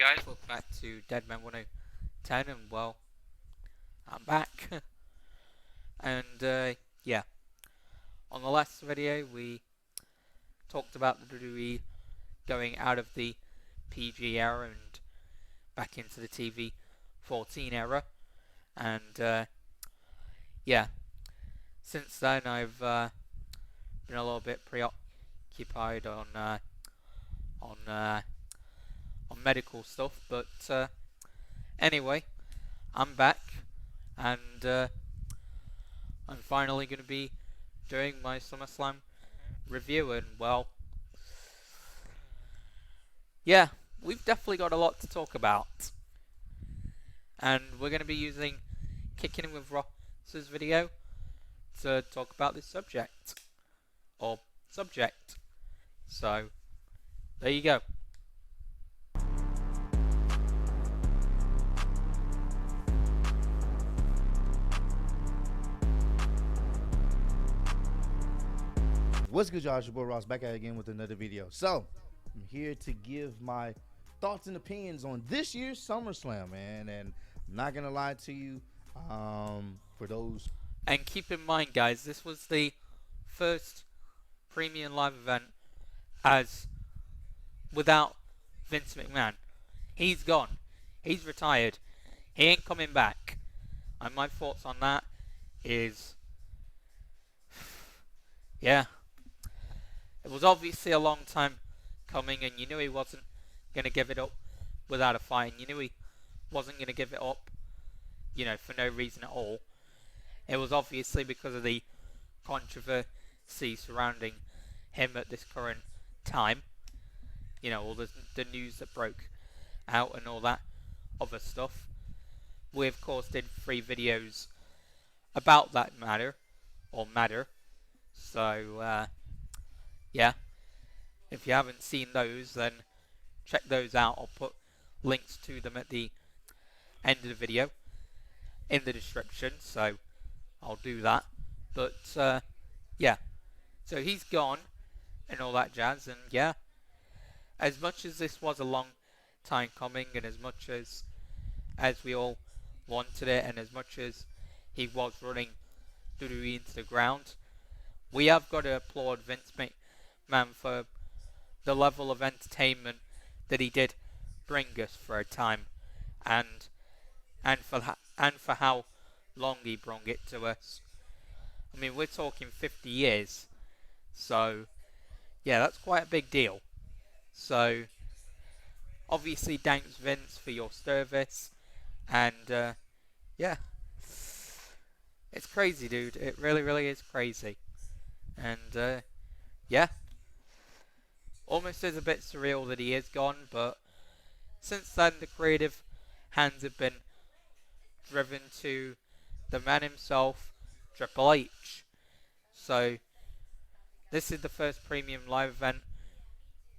guys, welcome back to Deadman 1010, and well, I'm back. And yeah, on the last video we talked about the WWE going out of the PG era and back into the TV 14 era, and yeah, since then I've been a little bit preoccupied on medical stuff, but anyway, I'm back, and I'm finally going to be doing my SummerSlam review, and well, yeah, we've definitely got a lot to talk about, and we're going to be using Kicking In With Ross's video to talk about this subject, so there you go. What's good, y'all? It's your boy Ross back at it again with another video. So, I'm here to give my thoughts and opinions on this year's SummerSlam, man. And I'm not gonna lie to you, for those. And keep in mind, guys, this was the first premium live event as without Vince McMahon. He's gone. He's retired. He ain't coming back. And my thoughts on that is, yeah, it was obviously a long time coming, and you knew he wasn't going to give it up without a fight, and you knew he wasn't going to give it up, you know, for no reason at all. It was obviously because of the controversy surrounding him at this current time. You know, all the news that broke out and all that other stuff. We, of course, did 3 videos about that matter. So, yeah, if you haven't seen those, then check those out. I'll put links to them at the end of the video in the description, so I'll do that. But yeah, so he's gone and all that jazz, and yeah, as much as this was a long time coming, and as much as we all wanted it, and as much as he was running WWE into the ground, we have got to applaud Vince McMahon for the level of entertainment that he did bring us for a time, and for how long he brought it to us. I mean, we're talking 50 years, so yeah, that's quite a big deal. So obviously, thanks Vince for your service, and yeah, it's crazy, dude. It really, really is crazy. And yeah, almost is a bit surreal that he is gone, but since then the creative hands have been driven to the man himself, Triple H. So this is the first premium live event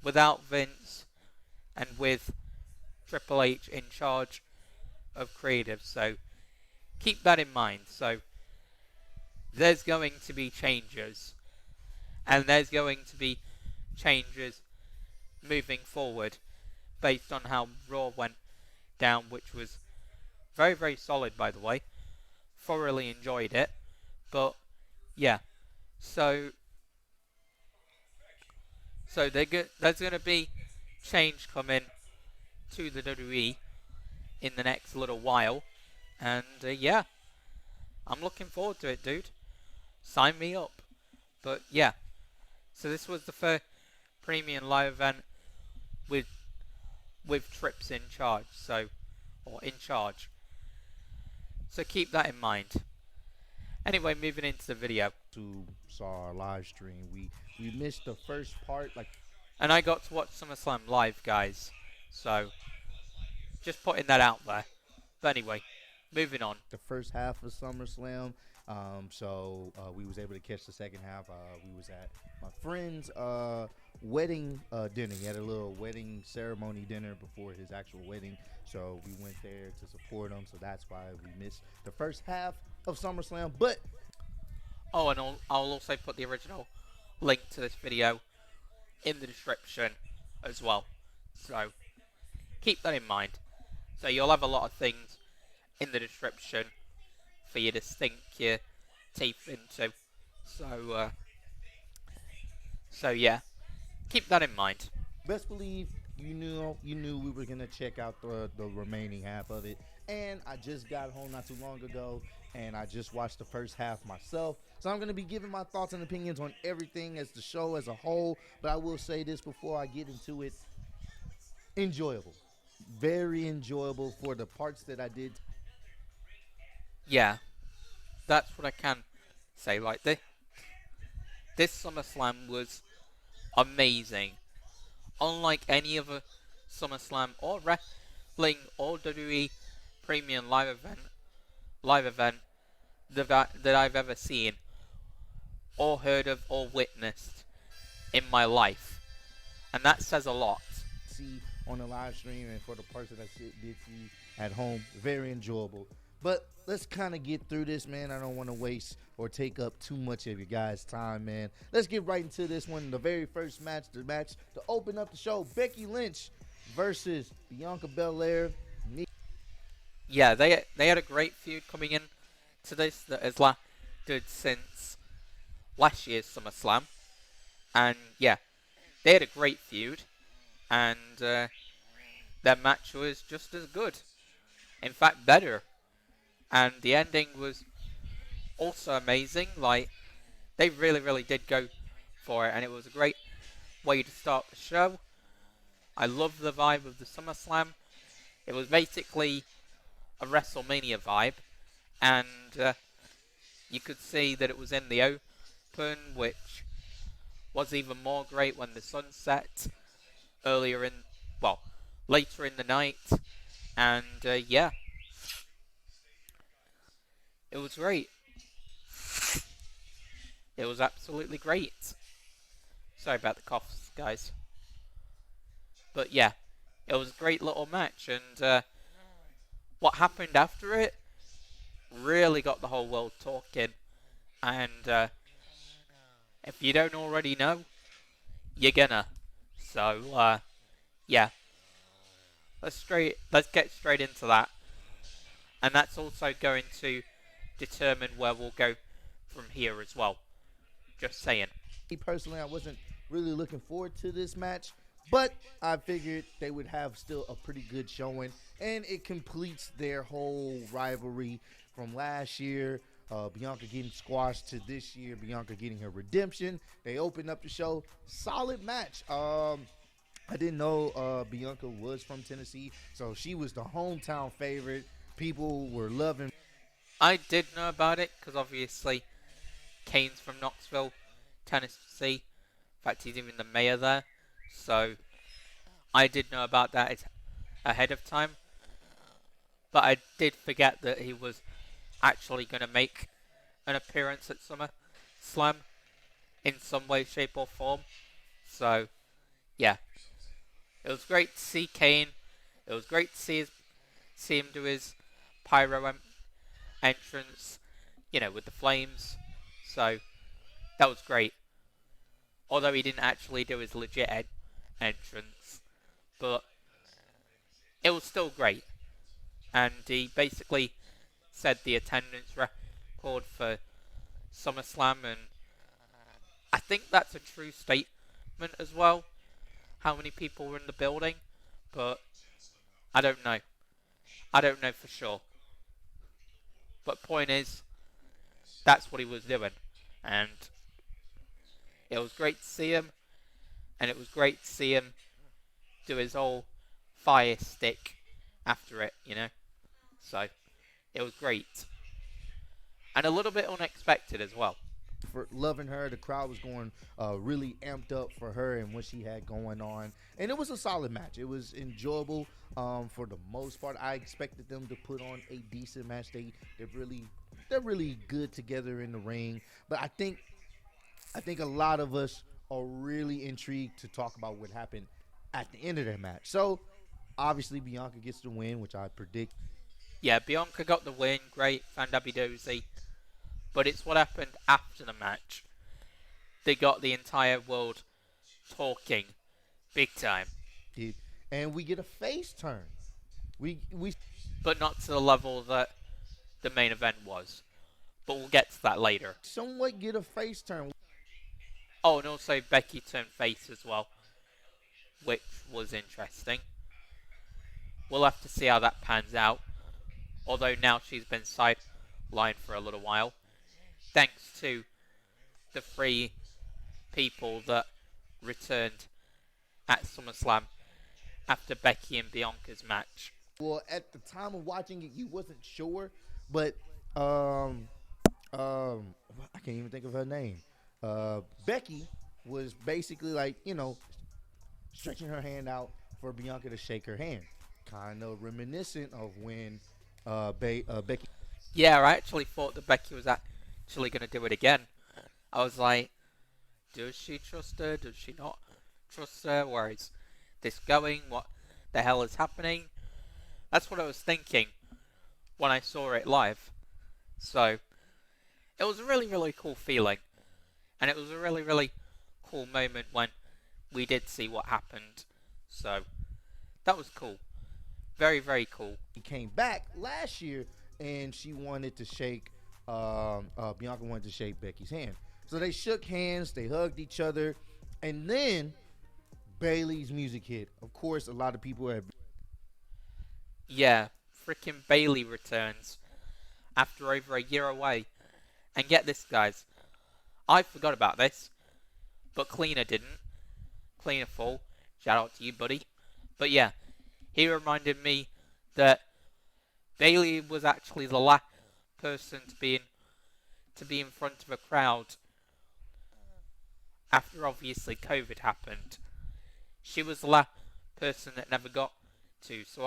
without Vince and with Triple H in charge of creative, so keep that in mind. So there's going to be changes, and there's going to be changes moving forward based on how Raw went down, which was very, very solid, by the way. Thoroughly enjoyed it. But yeah, so there's going to be change coming to the WWE in the next little while, and yeah, I'm looking forward to it, dude. Sign me up. But yeah, so this was the first premium live event with Trips in charge, in charge. So keep that in mind. Anyway, moving into the video. Who saw our live stream? We missed the first part, and I got to watch SummerSlam live, guys. So just putting that out there. But anyway, moving on. the first half of SummerSlam. So we was able to catch the second half. We was at my friend's wedding dinner. He had a little wedding ceremony dinner before his actual wedding. So we went there to support him. So that's why we missed the first half of SummerSlam. But oh, and I'll also put the original link to this video in the description as well. So keep that in mind. So you'll have a lot of things in the description for you to sink your teeth into. So, so yeah, keep that in mind. Best believe you knew we were gonna check out the remaining half of it, and I just got home not too long ago, and I just watched the first half myself. So I'm gonna be giving my thoughts and opinions on everything as the show as a whole. But I will say this before I get into it: enjoyable, very enjoyable for the parts that I did. Yeah, that's what I can say. Like this SummerSlam was amazing. Unlike any other SummerSlam or wrestling or WWE Premium live event that I've ever seen or heard of or witnessed in my life, and that says a lot. See on the live stream and for the parts that I did see at home, very enjoyable. But let's kind of get through this, man. I don't want to waste or take up too much of your guys' time, man. Let's get right into this one. The very first match, the match to open up the show: Becky Lynch versus Bianca Belair. Yeah, they had a great feud coming in to this that has lasted since last year's SummerSlam, and yeah, they had a great feud, and their match was just as good, in fact better, and the ending was also amazing. Like, they really did go for it, and it was a great way to start the show. I love the vibe of the SummerSlam. It was basically a WrestleMania vibe, and you could see that it was in the open, which was even more great when the sun set later in the night, and yeah, it was great. It was absolutely great. Sorry about the coughs, guys. But yeah, it was a great little match, and what happened after it really got the whole world talking. And if you don't already know, you're gonna. So yeah, let's get straight into that, and that's also going to determine where we'll go from here as well. Just saying. Me personally, I wasn't really looking forward to this match, but I figured they would have still a pretty good showing, and it completes their whole rivalry from last year. Bianca getting squashed to this year, Bianca getting her redemption. They opened up the show. Solid match. I didn't know Bianca was from Tennessee, so she was the hometown favorite. People were loving. I did know about it because obviously Kane's from Knoxville, Tennessee. In fact, he's even the mayor there. So I did know about that ahead of time. But I did forget that he was actually going to make an appearance at SummerSlam in some way, shape or form. So, yeah. It was great to see Kane. It was great to see him do his pyro entrance, with the flames. So, that was great. Although he didn't actually do his legit entrance. But it was still great. And he basically said the attendance record for SummerSlam, and I think that's a true statement as well. How many people were in the building, but I don't know. I don't know for sure. But point is, that's what he was doing, and it was great to see him, and it was great to see him do his whole fire stick after it, So, it was great. And a little bit unexpected as well. For loving her, the crowd was going really amped up for her and what she had going on, and it was a solid match. It was enjoyable for the most part. I expected them to put on a decent match. They're really good together in the ring, but I think a lot of us are really intrigued to talk about what happened at the end of that match. So obviously Bianca gets the win, which I predict. Yeah, Bianca got the win. Great, Fandabidozi. But it's what happened after the match. They got the entire world talking. Big time. and we get a face turn. We but not to the level that the main event was. But we'll get to that later. somewhat get a face turn. Oh, and also Becky turned face as well, which was interesting. We'll have to see how that pans out. Although now she's been sidelined for a little while, thanks to the three people that returned at SummerSlam after Becky and Bianca's match. Well, at the time of watching it, you wasn't sure, but I can't even think of her name. Becky was basically like, stretching her hand out for Bianca to shake her hand, kind of reminiscent of when Becky. Yeah, I actually thought that Becky was actually going to do it again. I was like, does she trust her? Does she not trust her? Where is this going? What the hell is happening? That's what I was thinking when I saw it live. So, it was a really, really cool feeling. And it was a really, really cool moment when we did see what happened. So, that was cool. Very, very cool. He came back last year, and she wanted to shake, Bianca wanted to shake Becky's hand. So they shook hands, they hugged each other, and then Bayley's music hit. Of course, a lot of people have. Yeah, frickin' Bayley returns after over a year away. And get this, guys. I forgot about this, but Cleaner didn't. Cleaner Fall, shout out to you, buddy. But yeah, he reminded me that Bayley was actually the last person to be in front of a crowd after obviously COVID happened. She was the last person that never got to, so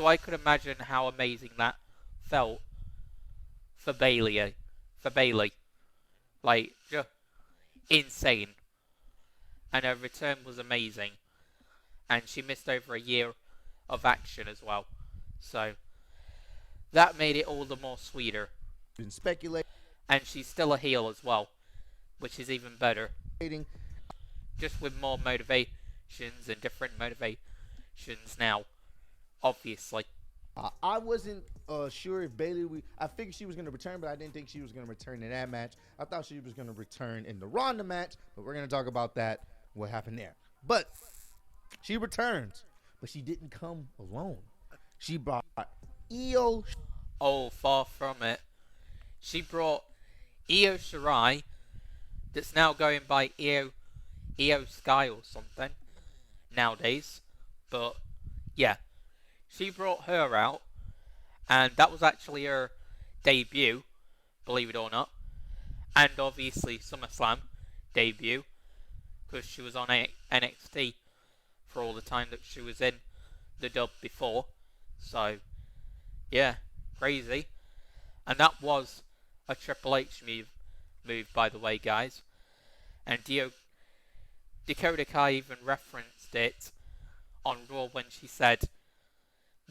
I could imagine how amazing that felt for Bayley. Like, just insane. And her return was amazing. And she missed over a year of action as well. So, that made it all the more sweeter. Been speculating. And she's still a heel as well, which is even better. Just with more motivations and different motivations now, obviously. I wasn't sure if Bayley. I figured she was going to return, but I didn't think she was going to return in that match. I thought she was going to return in the Ronda match, but we're going to talk about that, what happened there. But she returns, but she didn't come alone. She brought Io. Oh, far from it. She brought Io Shirai, that's now going by Io Sky or something nowadays. But yeah, she brought her out, and that was actually her debut, believe it or not. And obviously SummerSlam debut, because she was on NXT for all the time that she was in the dub before. So yeah, crazy. And that was a Triple H move, by the way, guys. And Dakota Kai even referenced it on Raw when she said,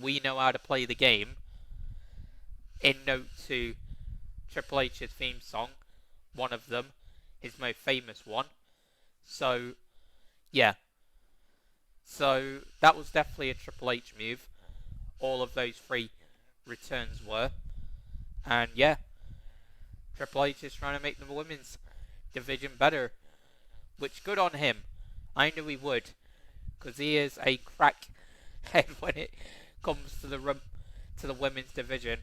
"We know how to play the game," in note to Triple H's theme song, one of them, his most famous one. So, yeah. So, that was definitely a Triple H move. All of those three returns were. And yeah, Triple H is trying to make the women's division better, which good on him. I knew he would, because he is a crackhead when it comes to the women's division,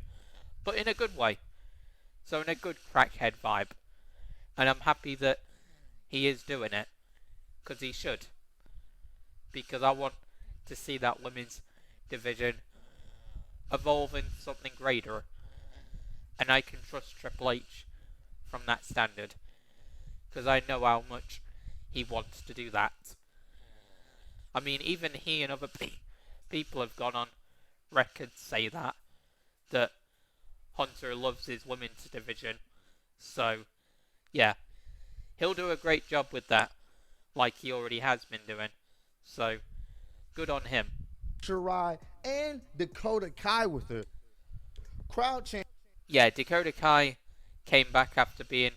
but in a good way. So in a good crackhead vibe, and I'm happy that he is doing it, because he should. Because I want to see that women's division evolve into something greater. And I can trust Triple H from that standard, because I know how much he wants to do that. I mean, even he and other people have gone on record to say that Hunter loves his women's division. So, yeah, he'll do a great job with that, like he already has been doing. So, good on him. Shirai and Dakota Kai with her. Crowd chant. Yeah, Dakota Kai came back after being,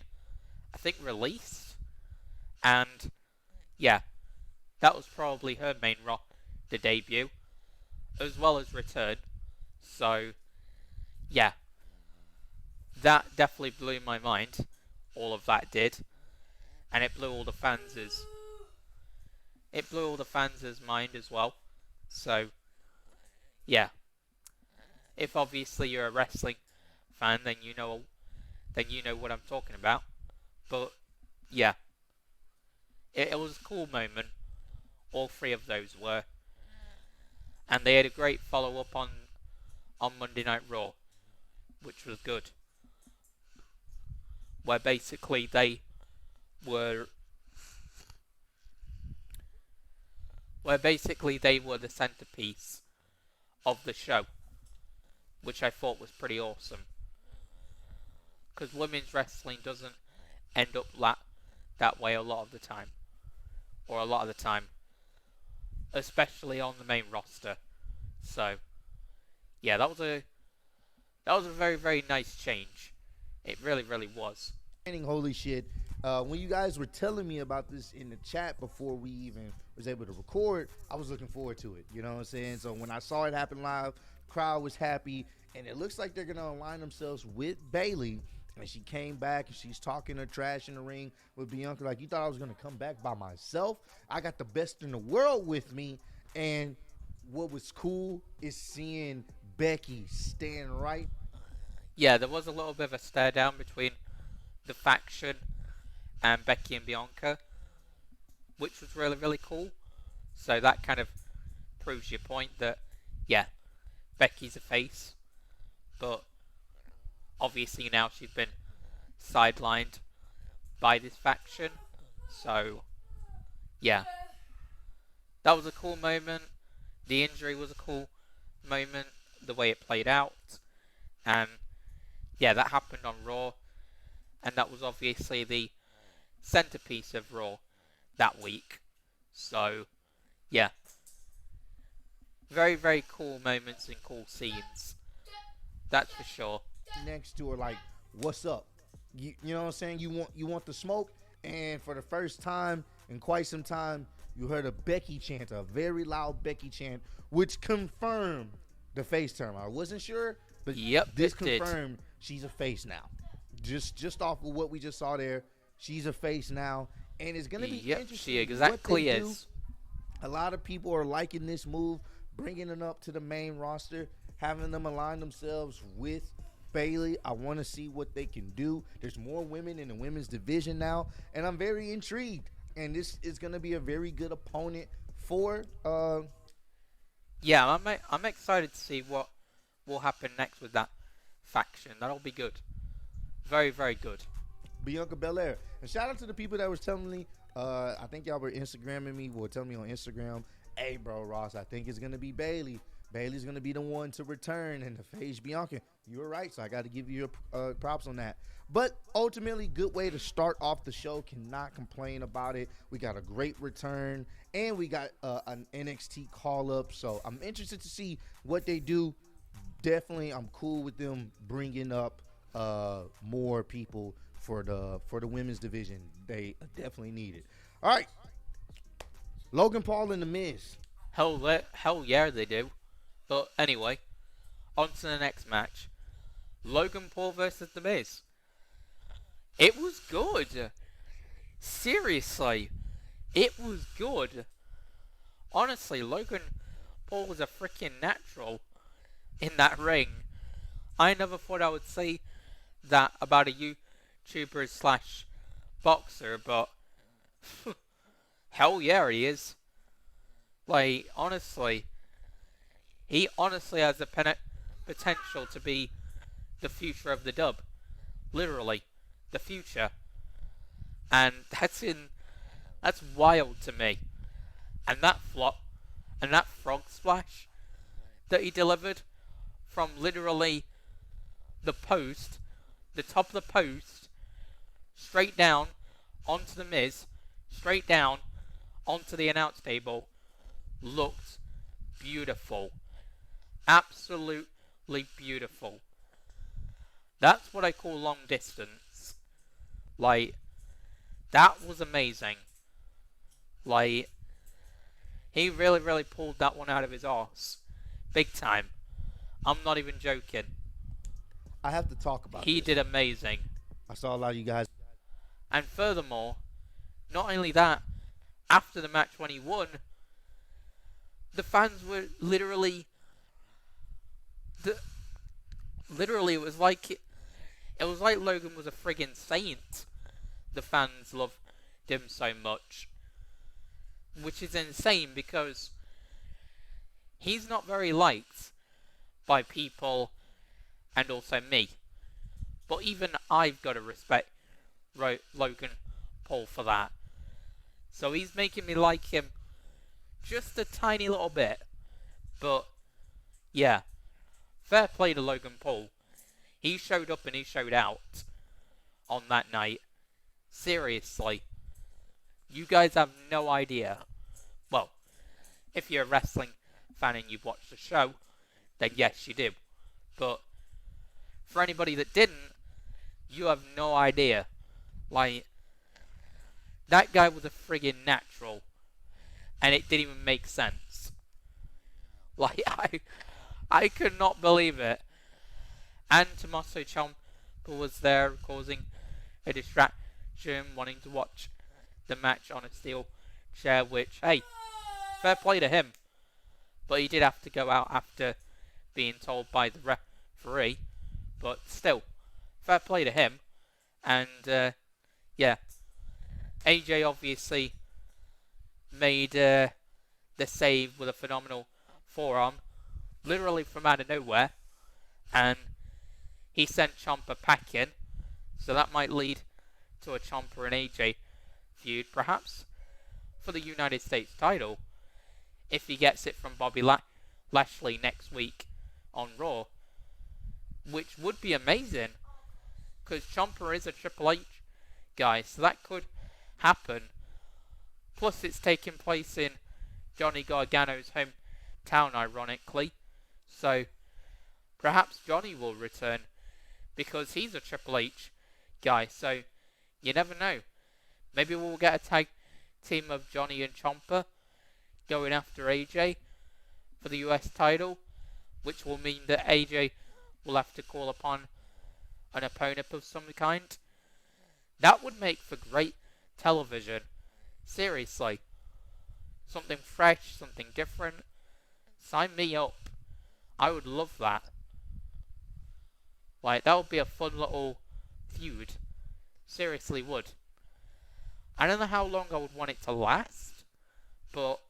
I think, released. And, yeah, that was probably her main the debut, as well as return. So, yeah, that definitely blew my mind. All of that did, and it blew all the fans' mind as well. So, yeah, if obviously you're a wrestling fan, then you know what I'm talking about. But yeah, it was a cool moment. All three of those were, and they had a great follow up on Monday Night Raw, which was good. Where basically they were the centerpiece of the show, which I thought was pretty awesome. Because women's wrestling doesn't end up that way a lot of the time, especially on the main roster. So, yeah, that was a very, very nice change. It really, really was. Holy shit. When you guys were telling me about this in the chat before we even was able to record, I was looking forward to it. You know what I'm saying? So when I saw it happen live, crowd was happy, and it looks like they're going to align themselves with Bayley. And she came back and she's talking her trash in the ring with Bianca. Like, you thought I was going to come back by myself? I got the best in the world with me. And what was cool is seeing Becky stand right. Yeah, there was a little bit of a stare down between the faction and Becky and Bianca, which was really, really cool. So that kind of proves your point that, yeah, Becky's a face, but obviously now she's been sidelined by this faction. So, yeah, that was a cool moment. The injury was a cool moment, the way it played out. And, yeah, that happened on Raw. And that was obviously the centerpiece of Raw that week. So, yeah. Very, very cool moments and cool scenes. That's for sure. Next to her, like, what's up? You know what I'm saying? You want the smoke? And for the first time in quite some time, you heard a Becky chant, a very loud Becky chant, which confirmed the face term. I wasn't sure, but yep, this confirmed she's a face now. Just off of what we just saw there, she's a face now, and it's gonna be interesting. She exactly is. A lot of people are liking this move, bringing them up to the main roster, having them align themselves with Bayley. I want to see what they can do. There's more women in the women's division now, and I'm very intrigued. And this is gonna be a very good opponent for. Yeah, I'm excited to see what will happen next with that faction. That'll be good. Very, very good. Bianca Belair. And shout out to the people that was telling me, I think y'all were Instagramming me, or telling me on Instagram, hey, bro, Ross, I think it's going to be Bayley. Bayley's going to be the one to return and to face Bianca. You were right, so I got to give you your props on that. But ultimately, good way to start off the show. Cannot complain about it. We got a great return, and we got an NXT call-up. So I'm interested to see what they do. Definitely, I'm cool with them bringing up more people for the women's division. They definitely need it. All right, Logan Paul and The Miz. Hell yeah, they do. But anyway, on to the next match. Logan Paul versus The Miz. It was good. Seriously, it was good. Honestly, Logan Paul was a freaking natural in that ring. I never thought I would say that about a YouTuber slash boxer, but hell yeah, he is. Like, honestly, he honestly has the potential to be the future of the dub. Literally, the future. And that's wild to me. And that flop, and that frog splash that he delivered from literally the post, the top of the post, straight down onto the Miz, straight down onto the announce table, looked beautiful. Absolutely beautiful. That's what I call long distance. Like, that was amazing. Like, He really, really pulled that one out of his arse. Big time. I'm not even joking. I have to talk about He this. did amazing. I saw a lot of you guys. And furthermore, not only that, after the match when he won, the fans were literally... Literally, it was like Logan was a friggin' saint. The fans loved him so much. Which is insane because he's not very liked by people and also me. But even I've got to respect Logan Paul for that. So he's making me like him just a tiny little bit. But, yeah. Fair play to Logan Paul. He showed up and he showed out on that night. Seriously. You guys have no idea. Well, if you're a wrestling fan and you've watched the show, then yes, you do. But for anybody that didn't, you have no idea. Like, that guy was a friggin' natural. And it didn't even make sense. Like, I could not believe it. And Tommaso Ciampa was there causing a distraction, wanting to watch the match on a steel chair, which, hey, fair play to him. But he did have to go out after being told by the referee. But still, fair play to him. And, yeah. AJ obviously made the save with a phenomenal forearm. Literally from out of nowhere. And he sent Ciampa packing. So that might lead to a Ciampa and AJ feud, perhaps, for the United States title. If he gets it from Bobby Lashley next week on Raw. Which would be amazing. Because Ciampa is a Triple H guy. So that could happen. Plus it's taking place in Johnny Gargano's hometown, ironically. So perhaps Johnny will return because he's a Triple H guy. So you never know. Maybe we'll get a tag team of Johnny and Ciampa going after AJ for the US title, which will mean that AJ will have to call upon an opponent of some kind. That would make for great television. Seriously. Something fresh, something different. Sign me up. I would love that. Like, that would be a fun little feud. Seriously would. I don't know how long I would want it to last, but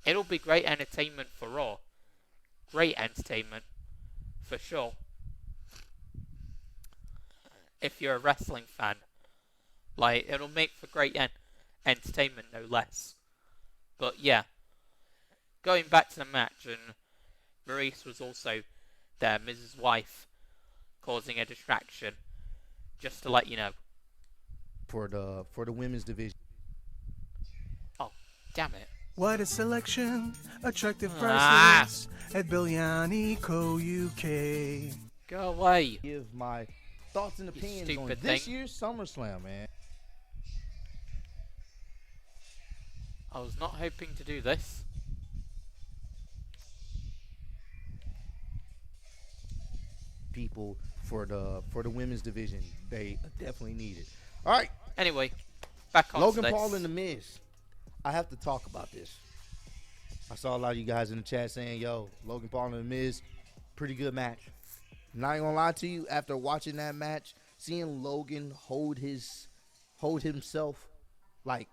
it'll be great entertainment for Raw. Great entertainment. For sure. If you're a wrestling fan. Like, it'll make for great entertainment, no less. But yeah. Going back to the match, and Maurice was also there, Mrs. Wife, causing a distraction. Just to let you know. For the women's division. Oh, damn it. What a selection, attractive prices at Bilyani Co. UK. Go away. Give my thoughts and opinions on stupid this thing. year's SummerSlam, man. I was not hoping to do this. People for the women's division, they definitely need it. All right, Anyway, back on Logan this. Paul and The Miz. I have to talk about this. I saw a lot of you guys in the chat saying, "Yo, Logan Paul and The Miz, pretty good match." Not gonna lie to you, after watching that match, seeing Logan hold himself, like,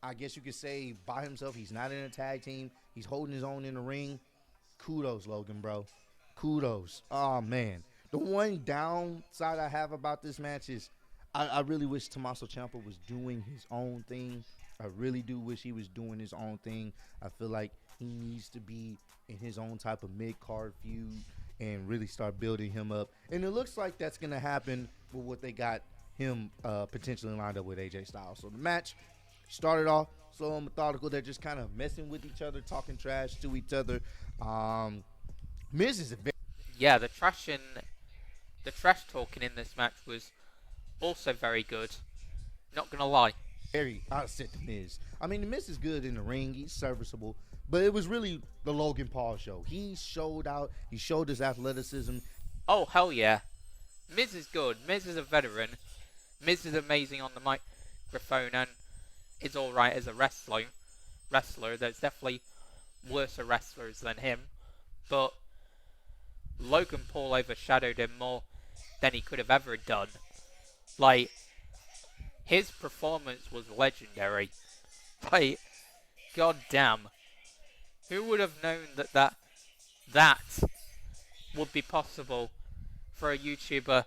I guess you could say by himself. He's not in a tag team. He's holding his own in the ring. Kudos, Logan, bro. Kudos. Oh, man. The one downside I have about this match is I really wish Tommaso Ciampa was doing his own thing. I really do wish he was doing his own thing. I feel like he needs to be in his own type of mid-card feud and really start building him up. And it looks like that's going to happen with what they got him potentially lined up with AJ Styles. So the match started off slow and methodical. They're just kind of messing with each other, talking trash to each other. Miz is a very... Yeah, the trash talking in this match was also very good. Not gonna lie. very upset the Miz. I mean, the Miz is good in the ring. He's serviceable. But it was really the Logan Paul show. He showed out. He showed his athleticism. Oh, hell yeah. Miz is good. Miz is a veteran. Miz is amazing on the microphone and is alright as a wrestler. There's definitely worse wrestlers than him. But Logan Paul overshadowed him more than he could have ever done. Like, his performance was legendary. Like, goddamn. Who would have known that would be possible for a YouTuber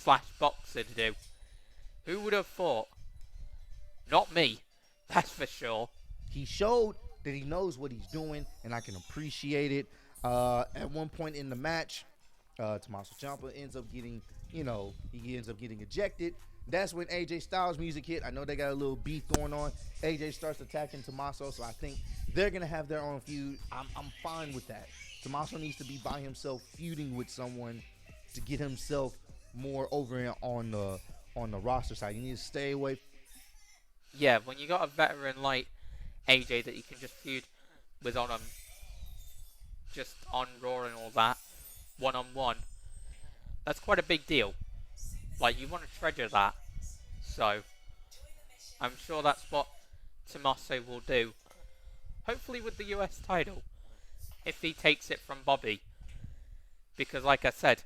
/ boxer to do? Who would have thought? Not me, that's for sure. He showed that he knows what he's doing, and I can appreciate it. At one point in the match, Tommaso Ciampa ends up getting, he ends up getting ejected. That's when AJ Styles' music hit. I know they got a little beef going on. AJ starts attacking Tommaso, so I think they're going to have their own feud. I'm fine with that. Tommaso needs to be by himself feuding with someone to get himself more over on the roster side. He needs to stay away. Yeah, when you got a veteran like AJ that you can just feud with just on Raw and all that, one-on-one, that's quite a big deal. Like, you want to treasure that. So, I'm sure that's what Tommaso will do. Hopefully with the US title, if he takes it from Bobby. Because like I said,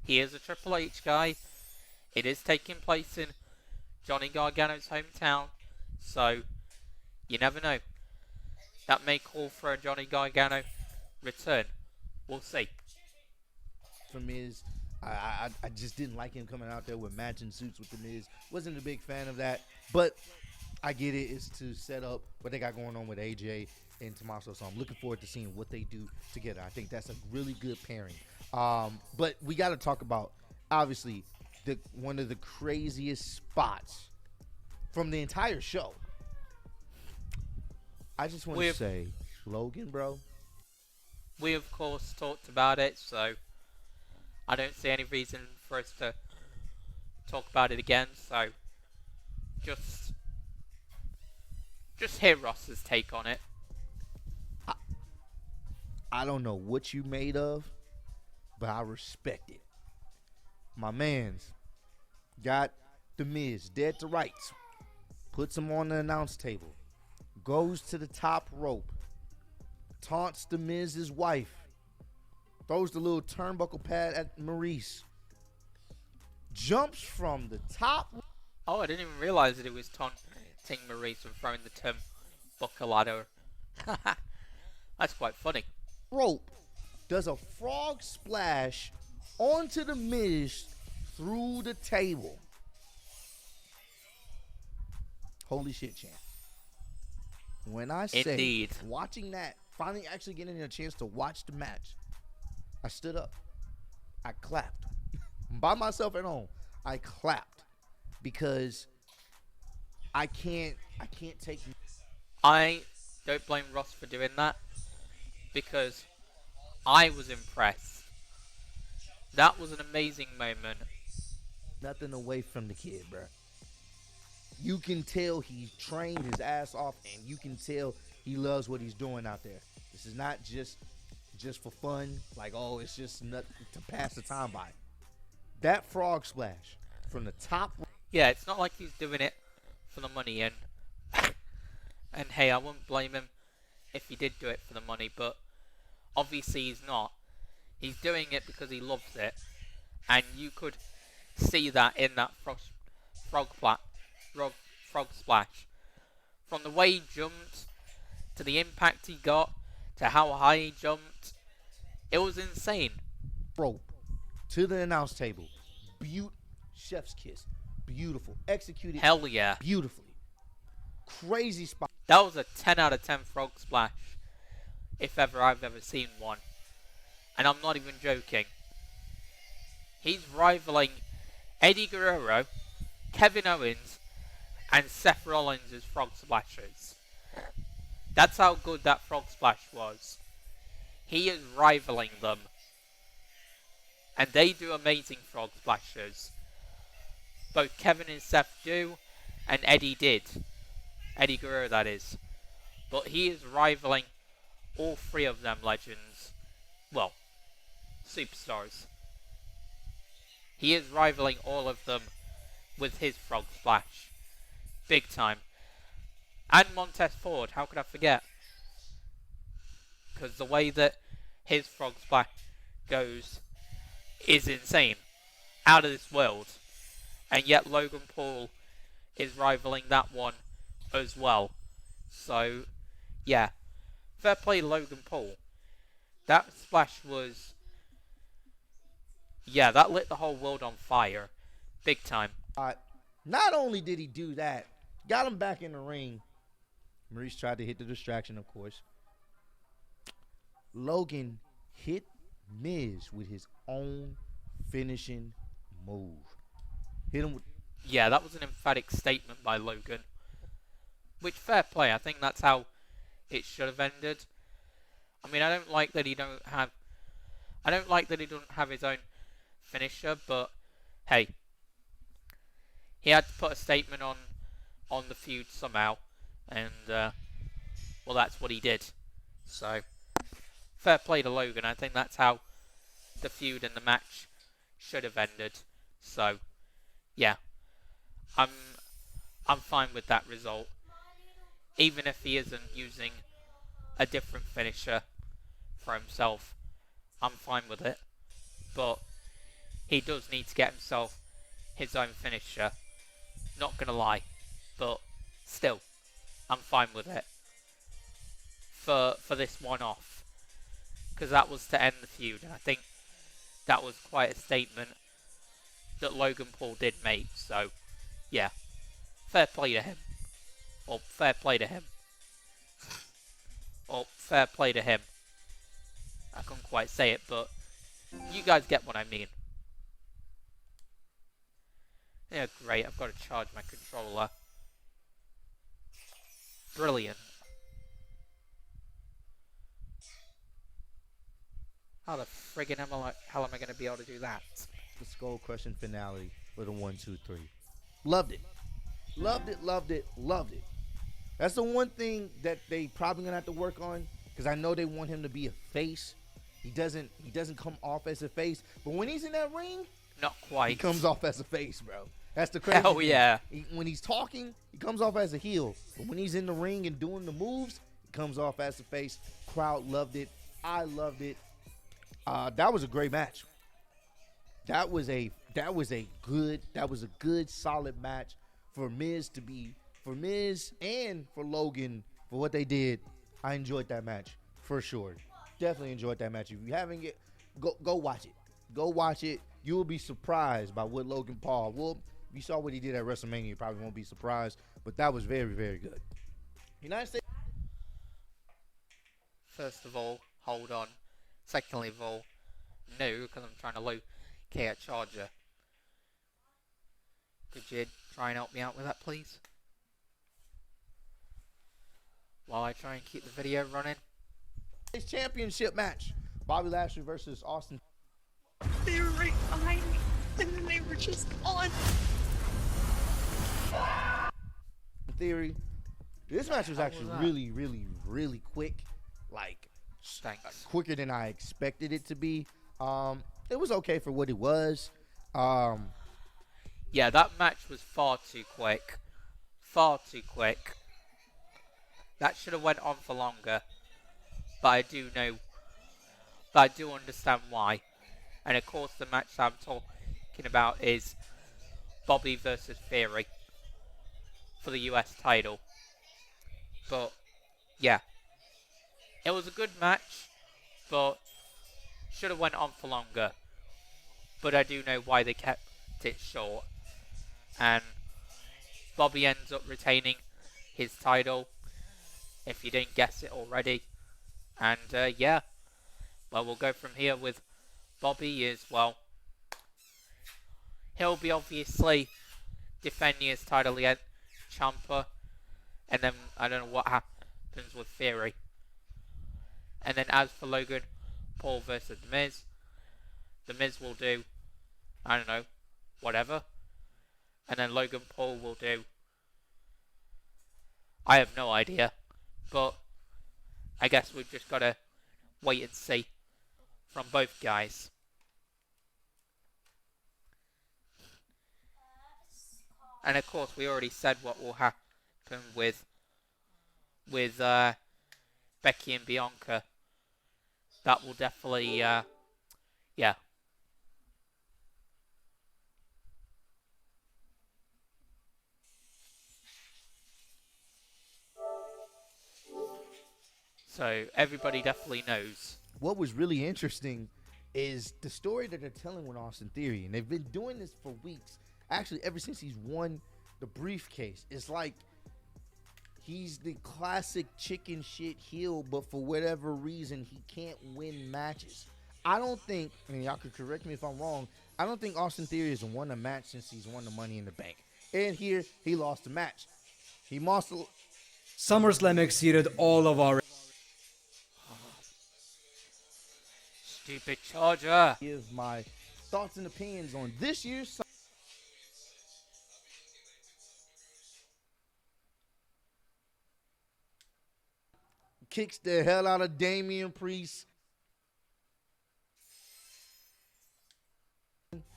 he is a Triple H guy. It is taking place in Johnny Gargano's hometown. So, you never know. That may call for a Johnny Gargano return. We'll see. For Miz, I just didn't like him coming out there with matching suits with the Miz. Wasn't a big fan of that. But I get it. It's to set up what they got going on with AJ and Tommaso. So I'm looking forward to seeing what they do together. I think that's a really good pairing. But we got to talk about, obviously, one of the craziest spots from the entire show. I just want to say, Logan, bro. We, of course, talked about it, so I don't see any reason for us to talk about it again. So just hear Ross's take on it. I don't know what you made of, but I respect it. My man's got the Miz dead to rights. Puts him on the announce table. Goes to the top rope. Taunts the Miz's wife. Throws the little turnbuckle pad at Maurice. Jumps from the top. Oh, I didn't even realize that it was taunting Maurice and throwing the turnbuckle ladder. That's quite funny. Rope. Does a frog splash onto the Miz through the table. Holy shit, champ. When I say Indeed. watching that, finally actually getting a chance to watch the match, I stood up. I clapped. By myself at home. I clapped. Because I can't take. I don't blame Ross for doing that. Because I was impressed. That was an amazing moment. Nothing away from the kid, bro. You can tell he trained his ass off, and you can tell he loves what he's doing out there. This is not just for fun, like, oh, it's just not to pass the time by. That frog splash from the top. Yeah, it's not like he's doing it for the money, and hey, I wouldn't blame him if he did do it for the money, but obviously he's not. He's doing it because he loves it, and you could see that in that frog splash. From the way he jumped, to the impact he got, to how high he jumped, it was insane. Rope to the announce table. Chef's kiss. Beautiful. Executed. Hell yeah. Beautifully. Crazy spot. That was a 10 out of 10 frog splash, if ever I've ever seen one. And I'm not even joking. He's rivaling Eddie Guerrero, Kevin Owens, and Seth Rollins' frog splashes. That's how good that frog splash was. He is rivaling them. And they do amazing frog splashes. Both Kevin and Seth do, and Eddie did. Eddie Guerrero, that is. But he is rivaling all three of them legends. Well, superstars. He is rivaling all of them with his frog splash. Big time. And Montez Ford, how could I forget? Because the way that his frog splash goes is insane. Out of this world. And yet Logan Paul is rivaling that one as well. So, yeah. Fair play Logan Paul. That splash was... yeah, that lit the whole world on fire. Big time. Not only did he do that, got him back in the ring. Maurice tried to hit the distraction, of course. Logan hit Miz with his own finishing move. Hit him with... yeah, that was an emphatic statement by Logan. Which, fair play. I think that's how it should have ended. I mean, I don't like that he doesn't have his own finisher, but hey, he had to put a statement on the feud somehow, and well, that's what he did. So, fair play to Logan. I think that's how the feud and the match should have ended. So, yeah, I'm fine with that result, even if he isn't using a different finisher for himself. I'm fine with it, but he does need to get himself his own finisher. Not gonna lie, but still, I'm fine with it for this one off, because that was to end the feud, and I think that was quite a statement that Logan Paul did make. So, yeah, fair play to him, or fair play to him, or fair play to him. I couldn't quite say it, but you guys get what I mean. Yeah, great, I've got to charge my controller. Brilliant. How the friggin' hell am I going to be able to do that? the Skull Crushing finale with a 1, 2, 3. Loved it. Loved it, loved it, loved it. That's the one thing that they probably gonna have to work on, because I know they want him to be a face. He doesn't come off as a face, but when he's in that ring, Not quite. he comes off as a face, bro. That's the crazy Hell thing. yeah. When he's talking, he comes off as a heel, but when he's in the ring and doing the moves, he comes off as a face. Crowd loved it. I loved it. That was a great match. That was a good solid match for Miz and for Logan for what they did. I enjoyed that match for sure. Definitely enjoyed that match. If you haven't go watch it. Go watch it. You will be surprised by what Logan Paul will. If you saw what he did at WrestleMania, you probably won't be surprised. But that was very, very good. United States. First of all, hold on. Secondly of all, no, because I'm trying to locate a charger. Could you try and help me out with that, please? While I try and keep the video running. Championship match. Bobby Lashley versus Austin. They were right behind me, and then they were just on. Theory. This match was actually really, really, really quick. Like, Thanks. quicker than I expected it to be. It was okay for what it was. Yeah, that match was far too quick. Far too quick. That should have went on for longer. But I do understand why. And of course the match I'm talking about is Bobby versus Theory for the US title. But yeah, it was a good match, but should have went on for longer. But I do know why they kept it short. And Bobby ends up retaining his title, if you didn't guess it already. And yeah, well, we'll go from here with Bobby as well. He'll be obviously defending his title against Ciampa, and then I don't know what happens with Theory. And then as for Logan Paul versus The Miz will do, I don't know, whatever. And then Logan Paul will do, I have no idea. But I guess we've just got to wait and see from both guys. And of course, we already said what will happen with Becky and Bianca. That will definitely, yeah. So everybody definitely knows. What was really interesting is the story that they're telling with Austin Theory, and they've been doing this for weeks. Actually, ever since he's won the briefcase, it's like he's the classic chicken shit heel, but for whatever reason, he can't win matches. I don't think, and y'all could correct me if I'm wrong, I don't think Austin Theory has won a match since he's won the Money in the Bank. And here, he lost the match. He lost the... SummerSlam exceeded all of our... Stupid Charger. Give my thoughts and opinions on this year's... Kicks the hell out of Damian Priest.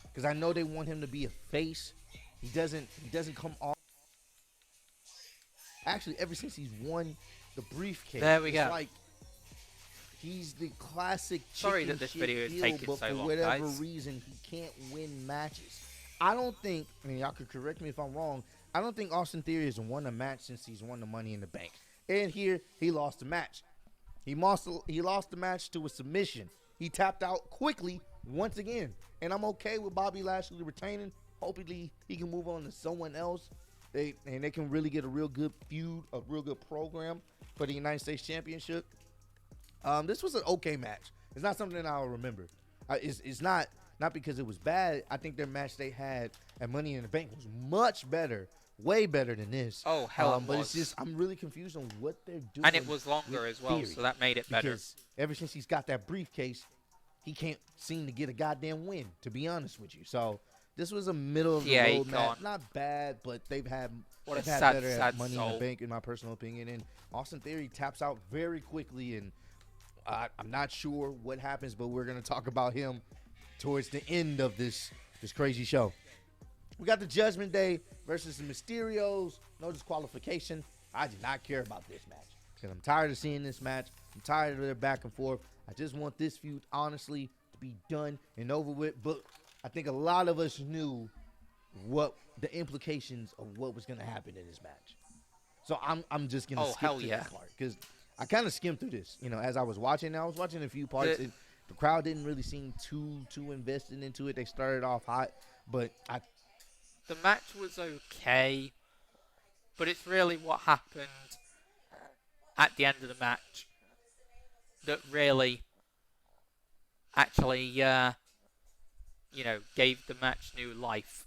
Because I know they want him to be a face. He doesn't come off. Actually, ever since he's won the briefcase, there we it's go. Like he's the classic. Sorry that this video is taking but so for long, whatever guys. reason, he can't win matches. I don't think. I mean, y'all could correct me if I'm wrong. I don't think Austin Theory has won a match since he's won the Money in the Bank. And here, he lost the match. He lost the match to a submission. He tapped out quickly once again. And I'm okay with Bobby Lashley retaining. Hopefully, he can move on to someone else. They can really get a real good feud, a real good program for the United States Championship. This was an okay match. It's not something that I'll remember. It's not because it was bad. I think their match they had at Money in the Bank was much better. Way better than this. Oh, hell it But was. it's just, I'm really confused on what they're doing. And it was longer with as well, Theory. so that made it better. Because ever since he's got that briefcase, he can't seem to get a goddamn win, to be honest with you. So this was a middle of the Yeah, road he match. can't. Not bad, but they've had What a better sad at Money in soul. the Bank, in my personal opinion. And Austin Theory taps out very quickly, and I'm not sure what happens, but we're gonna talk about him towards the end of this crazy show. We got the Judgment Day versus the Mysterios. No disqualification. I did not care about this match because I'm tired of seeing this match. I'm tired of their back and forth. I just want this feud, honestly, to be done and over with. But I think a lot of us knew what the implications of what was going to happen in this match. So I'm just going to skip hell to yeah. that part because I kind of skimmed through this. You know, as I was watching, I was watching a few parts. The crowd didn't really seem too invested into it. They started off hot, but The match was okay, but it's really what happened at the end of the match that really actually, gave the match new life,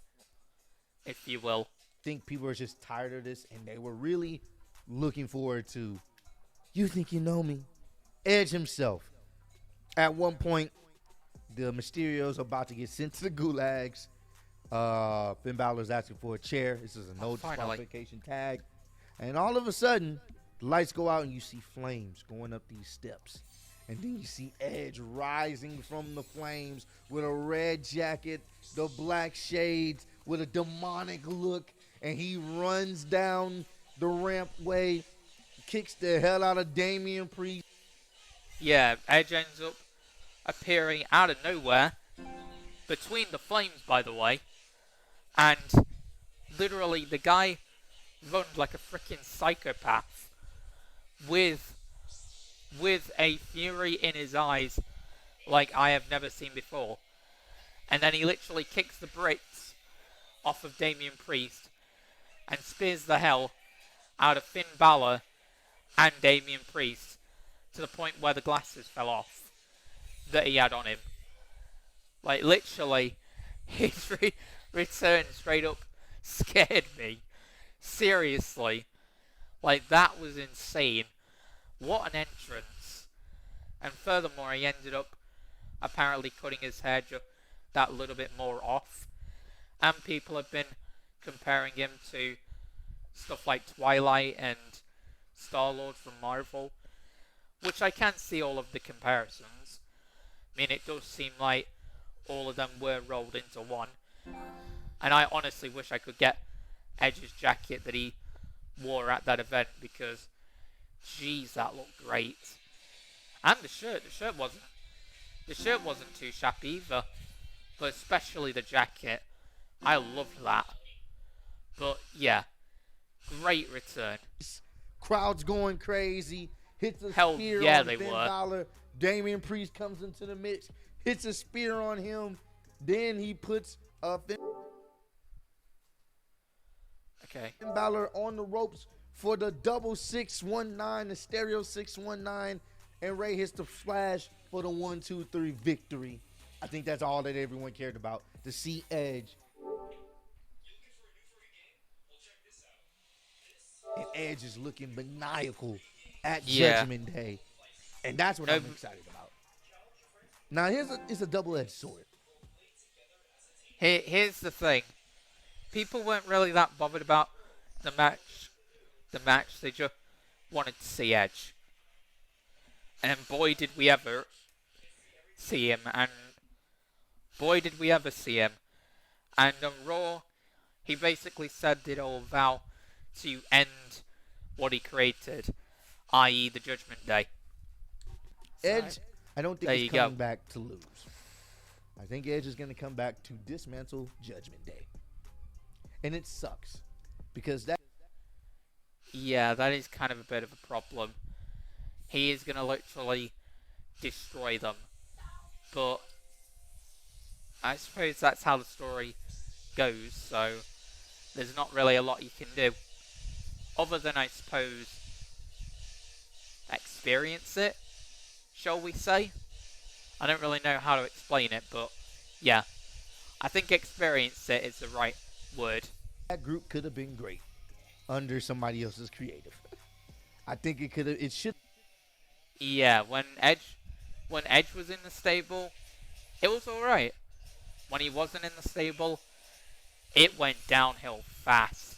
if you will. think people are just tired of this, and they were really looking forward to You Think You Know Me. Edge himself. At one point, the Mysterios are about to get sent to the gulags. Finn Balor's asking for a chair. This is a no Finally. disqualification tag. And all of a sudden, the lights go out and you see flames going up these steps. And then you see Edge rising from the flames with a red jacket, the black shades, with a demonic look. And he runs down the rampway, kicks the hell out of Damian Priest. Yeah, Edge ends up appearing out of nowhere, between the flames, by the way. And literally, the guy runs like a freaking psychopath with a fury in his eyes like I have never seen before. And then he literally kicks the bricks off of Damian Priest and spears the hell out of Finn Balor and Damian Priest to the point where the glasses fell off that he had on him. Like, literally, his return straight up scared me. Seriously. Like, that was insane. What an entrance. And furthermore, he ended up apparently cutting his hair just that little bit more off. And people have been comparing him to stuff like Twilight and Star-Lord from Marvel, which I can see all of the comparisons. I mean, it does seem like all of them were rolled into one. And I honestly wish I could get Edge's jacket that he wore at that event, because, jeez, that looked great. And the shirt wasn't too shabby either, but especially the jacket. I loved that. But yeah, great return. Crowd's going crazy. Hits a Hell spear yeah, on they Finn were. Balor. Damian Priest comes into the mix, hits a spear on him. Then he puts Finn Okay. Balor on the ropes for the double 619, the stereo 619, and Ray hits the splash for the 1-2-3 victory. I think that's all that everyone cared about, to see Edge. And Edge is looking maniacal at Judgment Day. And that's what I'm excited about. Now, it's a double-edged sword. Here's the thing. People weren't really that bothered about the match. They just wanted to see Edge. And boy, did we ever see him. And on Raw, he basically said that he'll vow to end what he created, i.e. the Judgment Day. Edge, I don't think There he's you coming go. back to lose. I think Edge is going to come back to dismantle Judgment Day. And it sucks. Because that... Yeah, that is kind of a bit of a problem. He is going to literally destroy them. But I suppose that's how the story goes, so there's not really a lot you can do. Other than, I suppose, experience it, shall we say? I don't really know how to explain it, but yeah. I think experience it is the right word. That group could have been great under somebody else's creative. I think it should. Yeah, when Edge was in the stable, it was alright. When he wasn't in the stable, it went downhill fast.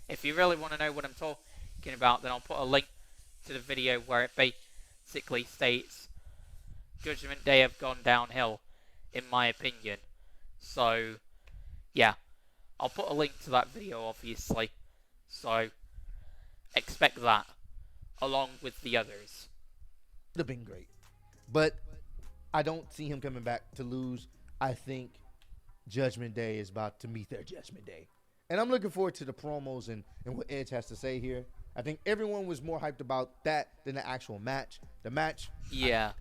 If you really want to know what I'm talking about, then I'll put a link to the video where it basically states Judgment Day have gone downhill, in my opinion. So, yeah. I'll put a link to that video, obviously. So, expect that, along with the others. Would have been great. But I don't see him coming back to lose. I think Judgment Day is about to meet their Judgment Day. And I'm looking forward to the promos and what Edge has to say here. I think everyone was more hyped about that than the actual match. The match, Yeah.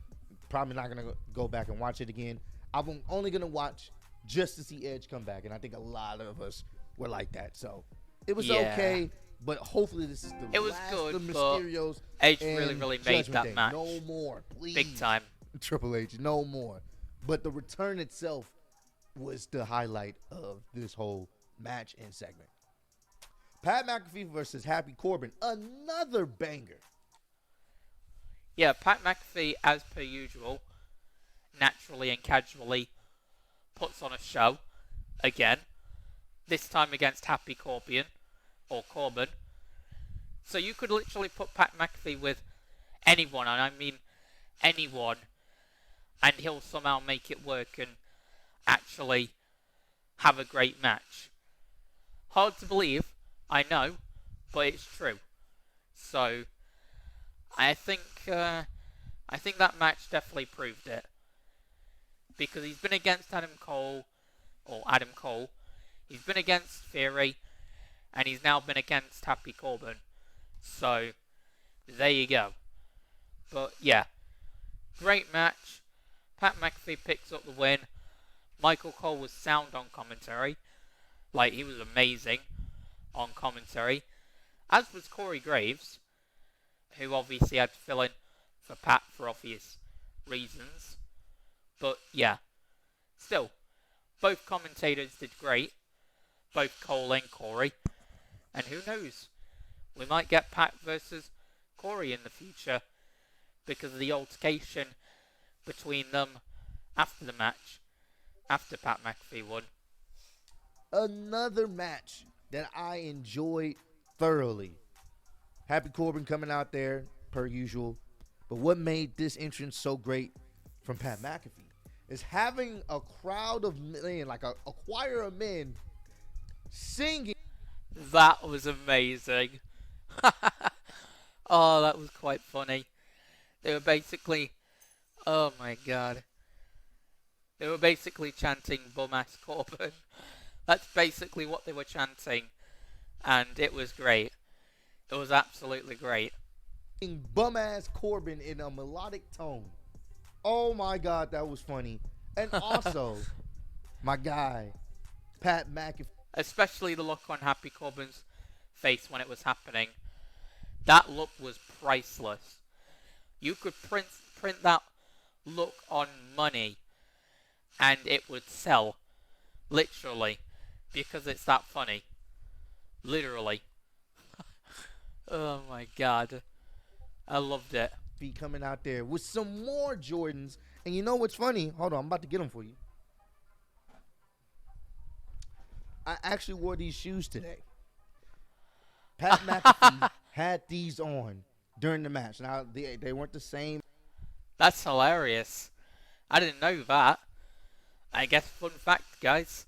probably not going to go back and watch it again. I'm only going to watch just to see Edge come back. And I think a lot of us were like that. So it was Yeah. okay. But hopefully this is the It was last good, of but Mysterios Edge and really made Judgment that Day. match. No more, please. Big time. Triple H, no more. But the return itself was the highlight of this whole match and segment. Pat McAfee versus Happy Corbin, another banger. Yeah, Pat McAfee, as per usual, naturally and casually puts on a show again. This time against Happy Corbin, or Corbin. So you could literally put Pat McAfee with anyone, and I mean anyone, and he'll somehow make it work and actually have a great match. Hard to believe, I know, but it's true. So I think that match definitely proved it, because he's been against Adam Cole. He's been against Theory, and he's now been against Happy Corbin. So there you go. But yeah, great match. Pat McAfee picks up the win. Michael Cole was sound on commentary. Like, he was amazing on commentary. As was Corey Graves, who obviously had to fill in for Pat for obvious reasons. But yeah, still, both commentators did great. Both Cole and Corey. And who knows, we might get Pat versus Corey in the future, because of the altercation between them after the match, after Pat McAfee won. Another match that I enjoyed thoroughly. Happy Corbin coming out there per usual. But what made this entrance so great from Pat McAfee is having a crowd of men, like a choir of men, singing. That was amazing. Oh, that was quite funny. They were basically, oh my god. They were basically chanting Bum-ass Corbin. That's basically what they were chanting. And it was great. It was absolutely great. Bum-ass Corbin in a melodic tone. Oh my god, that was funny. And also, my guy, Pat McAfee. Especially the look on Happy Corbin's face when it was happening. That look was priceless. You could print that look on money and it would sell. Literally. Because it's that funny. Literally. Oh my god. I loved it. Be coming out there with some more Jordans. And you know what's funny? Hold on, I'm about to get them for you. I actually wore these shoes today. Pat McAfee had these on during the match. Now, they weren't the same. That's hilarious. I didn't know that. I guess fun fact, guys.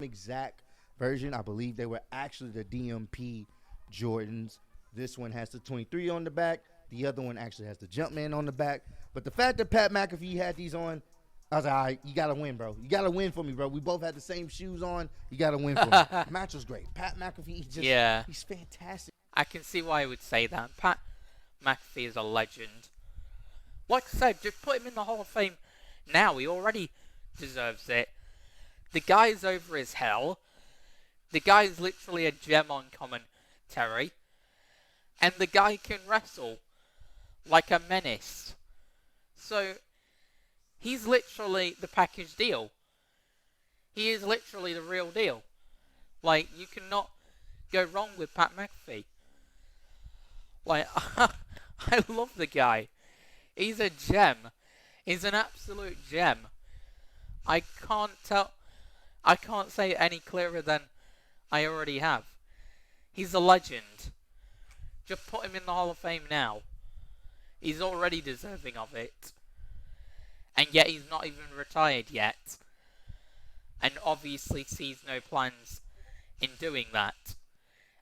Exact version. I believe they were actually the DMP Jordans. This one has the 23 on the back. The other one actually has the Jumpman on the back. But the fact that Pat McAfee had these on, I was like, all right, you got to win, bro. You got to win for me, bro. We both had the same shoes on. You got to win for me. The match was great. Pat McAfee, he's fantastic. I can see why I would say that. Pat McAfee is a legend. Like I said, just put him in the Hall of Fame now. He already deserves it. The guy's over as hell. The guy's literally a gem on commentary. And the guy can wrestle like a menace. So, he's literally the package deal. He is literally the real deal. Like, you cannot go wrong with Pat McAfee. Like, I love the guy. He's a gem. He's an absolute gem. I can't say it any clearer than I already have. He's a legend. Just put him in the Hall of Fame now. He's already deserving of it. And yet he's not even retired yet. And obviously sees no plans in doing that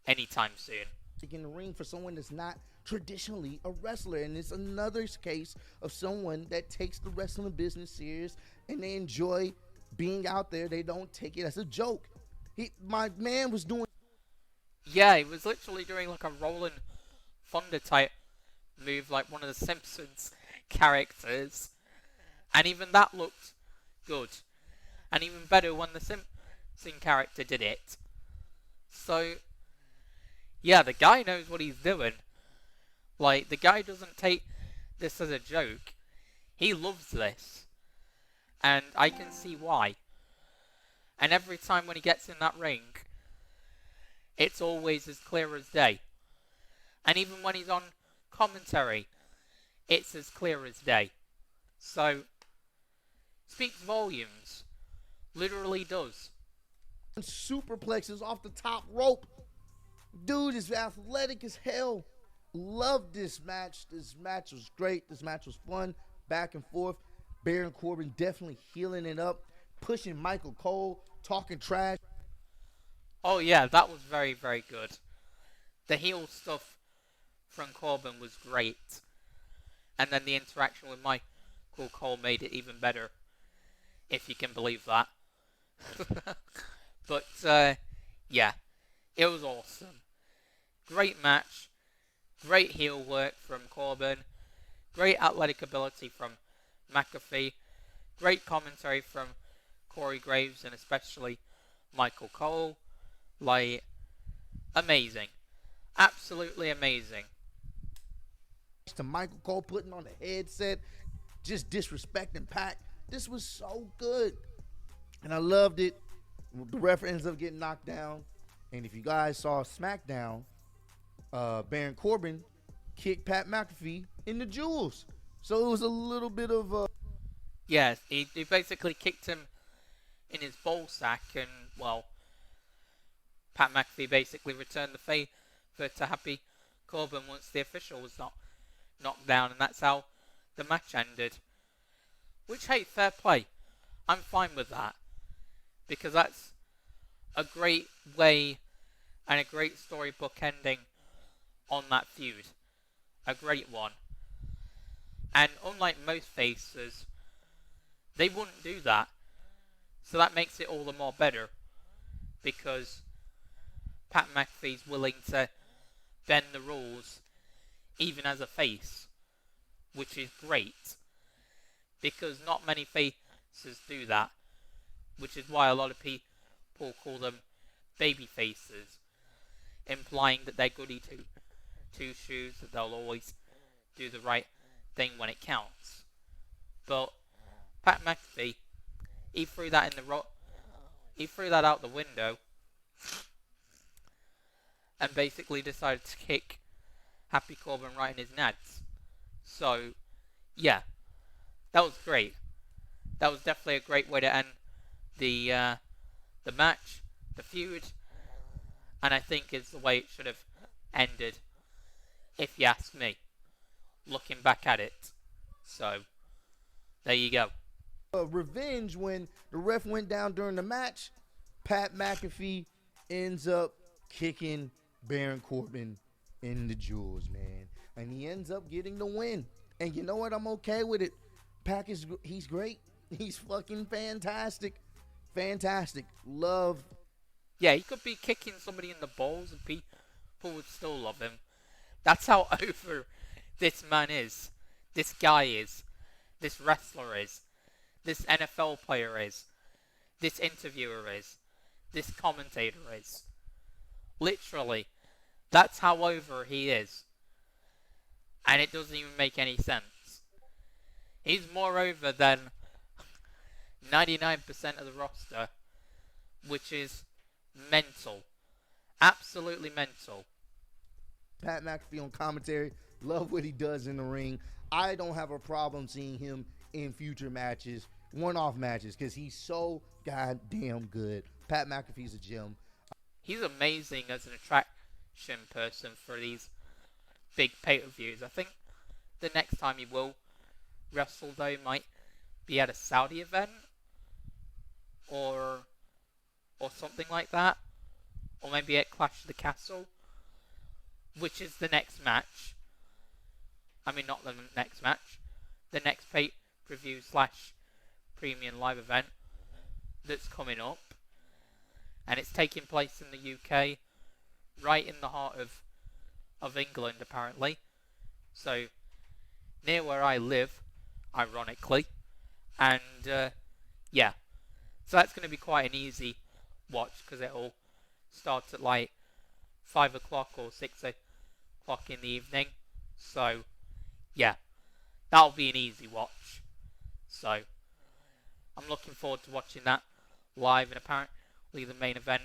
anytime soon. In the ring for someone that's not traditionally a wrestler, and it's another case of someone that takes the wrestling business serious and they enjoy being out there. They don't take it as a joke. My man was doing. Yeah, he was literally doing like a Rolling Thunder type move, like one of the Simpsons characters, and even that looked good, and even better when the Simpson character did it. So, yeah, the guy knows what he's doing. Like, the guy doesn't take this as a joke. He loves this. And I can see why. And every time when he gets in that ring, it's always as clear as day. And even when he's on commentary, it's as clear as day. So, speaks volumes. Literally does. Superplexes off the top rope. Dude is athletic as hell. Love this match. This match was great. This match was fun. Back and forth. Baron Corbin definitely healing it up. Pushing Michael Cole. Talking trash. Oh yeah, that was very, very good. The heel stuff from Corbin was great. And then the interaction with Michael Cole made it even better. If you can believe that. But, yeah. It was awesome. Great match. Great heel work from Corbin. Great athletic ability from McAfee. Great commentary from Corey Graves and especially Michael Cole. Like, amazing. Absolutely amazing. To Michael Cole putting on the headset, just disrespecting Pat. This was so good. And I loved it. The ref ends up getting knocked down. And if you guys saw SmackDown, Baron Corbin kicked Pat McAfee in the jewels. So it was a little bit of Yeah, he basically kicked him in his ball sack and, well, Pat McAfee basically returned the to Happy Corbin once the official was knocked down, and that's how the match ended. Which, hey, fair play. I'm fine with that, because that's a great way and a great storybook ending on that feud. A great one. And unlike most faces, they wouldn't do that. So that makes it all the more better, because Pat McAfee's willing to bend the rules even as a face, which is great, because not many faces do that, which is why a lot of people call them baby faces, implying that they're goody two shoes, that they'll always do the right thing when it counts. But Pat McAfee, he threw that out the window and basically decided to kick Happy Corbin right in his nads. So, yeah, that was great. That was definitely a great way to end the match, the feud, and I think it's the way it should have ended, if you ask me, looking back at it. So, there you go. Revenge, when the ref went down during the match, Pat McAfee ends up kicking Baron Corbin in the jewels, man. And he ends up getting the win. And you know what? I'm okay with it. Pac he's great. He's fucking fantastic. Fantastic. Love. Yeah, he could be kicking somebody in the balls and people would still love him. That's how over this man is. This guy is. This wrestler is. This NFL player is. This interviewer is. This commentator is. Literally. That's how over he is. And it doesn't even make any sense. He's more over than 99% of the roster, which is mental. Absolutely mental. Pat McAfee on commentary. Love what he does in the ring. I don't have a problem seeing him in future matches, one-off matches, because he's so goddamn good. Pat McAfee's a gem. He's amazing as an attraction person for these big pay-per-views. I think the next time he will wrestle, though, might be at a Saudi event or something like that, or maybe at Clash of the Castle, which is the next match. I mean, not the next match, the next pay-per-view / premium live event that's coming up, and it's taking place in the UK, right in the heart of England, apparently. So, near where I live, ironically. And, yeah. So that's going to be quite an easy watch, because it all starts at like 5 o'clock or 6 o'clock in the evening. So, yeah. That'll be an easy watch. So, I'm looking forward to watching that live. And apparently the main event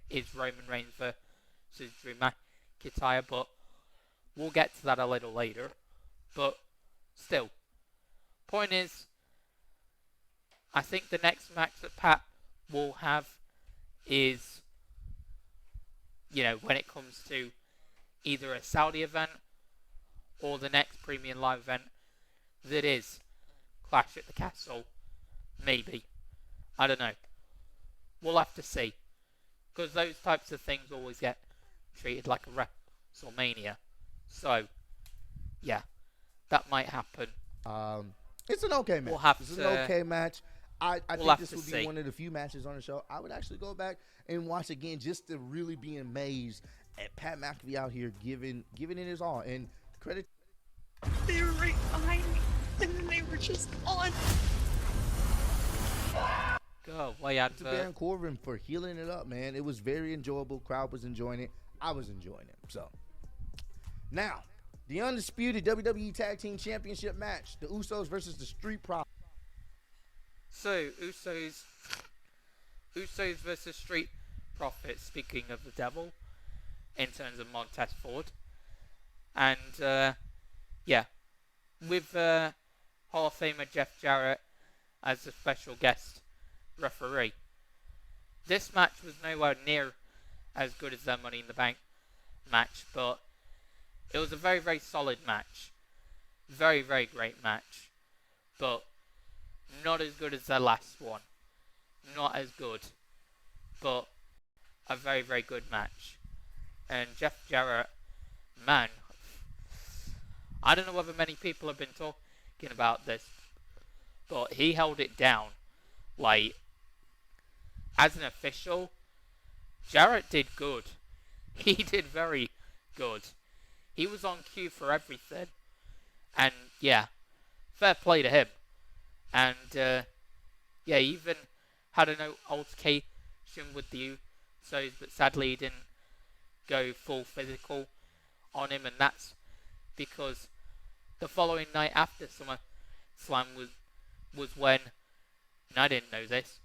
is Roman Reigns versus Drew McIntyre, but we'll get to that a little later. But still, point is, I think the next match that Pat will have is, you know, when it comes to either a Saudi event or the next premium live event that is Clash at the Castle. Maybe. I don't know. We'll have to see. Because those types of things always get treated like a WrestleMania. So, yeah. That might happen. It's an okay match. We'll have it's to, an okay match. I we'll think this have would to be see. one of the few matches on the show I would actually go back and watch again, just to really be amazed at Pat McAfee out here giving it his all. And credit. They were right behind me, and then they were just on. Go away, To Baron advert. Corbin for healing it up, man. It was very enjoyable. Crowd was enjoying it. I was enjoying it. So, now, the undisputed WWE Tag Team Championship match. The Usos versus the Street Profits. So, Usos versus Street Profits, speaking of the devil, in terms of Montez Ford. And, yeah, with Hall of Famer Jeff Jarrett as a special guest referee. This match was nowhere near as good as their Money in the Bank match, but it was a very, very solid match. Very, very great match. But not as good as the last one. Not as good. But a very, very good match. And Jeff Jarrett, man, I don't know whether many people have been talking about this, but he held it down. Like, as an official, Jarrett did good. He did very good. He was on cue for everything. And, yeah, fair play to him. And, yeah, he even had an altercation with the Usos, but sadly he didn't go full physical on him, and that's because the following night after SummerSlam was when, and I didn't know this,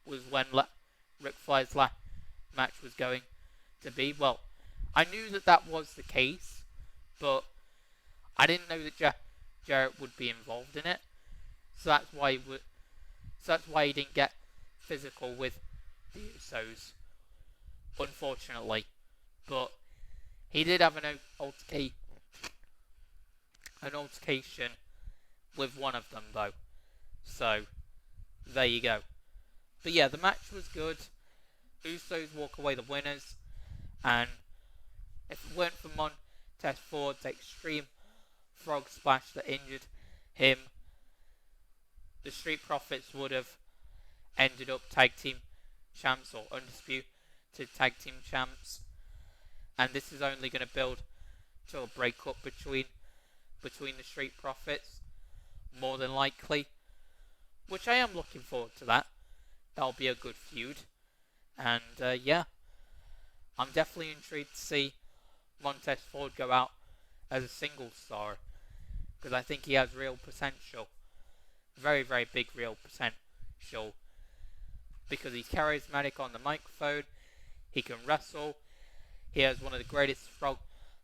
was when Ric Flair's last match was going to be. Well, I knew that was the case, but I didn't know that Jarrett would be involved in it. So that's why he didn't get physical with the Usos, unfortunately. But he did have an altercation with one of them, though. So there you go. But yeah, the match was good. Usos walk away the winners, and if it weren't for Montez Ford's extreme frog splash that injured him, the Street Profits would have ended up tag team champs or undisputed tag team champs, and this is only going to build to a breakup between the Street Profits, more than likely, which I am looking forward to that. That'll be a good feud, and yeah, I'm definitely intrigued to see Montez Ford go out as a single star, because I think he has real potential. Very, very big real potential. Because he's charismatic on the microphone, he can wrestle, he has one of the greatest frog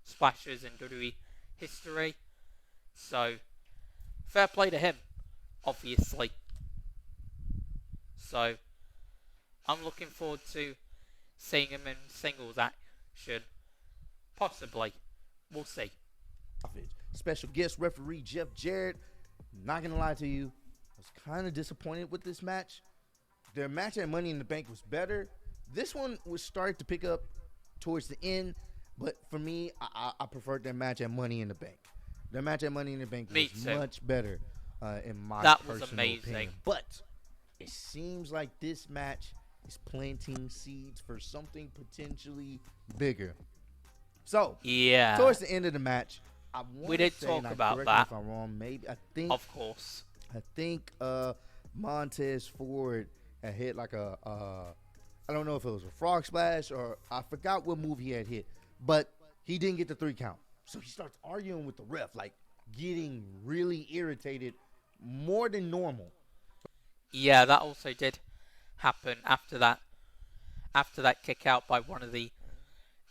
splashes in WWE history. So, fair play to him, obviously. So, I'm looking forward to seeing him in singles action. Possibly. We'll see. Special guest referee Jeff Jarrett. Not gonna lie to you, I was kind of disappointed with this match. Their match at Money in the Bank was better. This one was started to pick up towards the end, but for me, I preferred their match at Money in the Bank. Their match at Money in the Bank was much better, in my personal opinion. But it seems like this match is planting seeds for something potentially bigger. So, yeah, towards the end of the match, we did talk about that. If I'm wrong, maybe of course. I think Montez Ford had hit like I don't know if it was a frog splash or I forgot what move he had hit, but he didn't get the 3 count. So he starts arguing with the ref, like getting really irritated, more than normal. Yeah, that also did happen after that kick out by one of the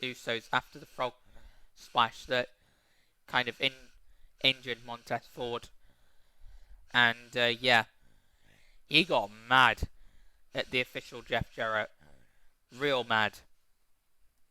Usos after the frog splash that kind of injured Montez Ford. And yeah, he got mad at the official Jeff Jarrett. Real mad.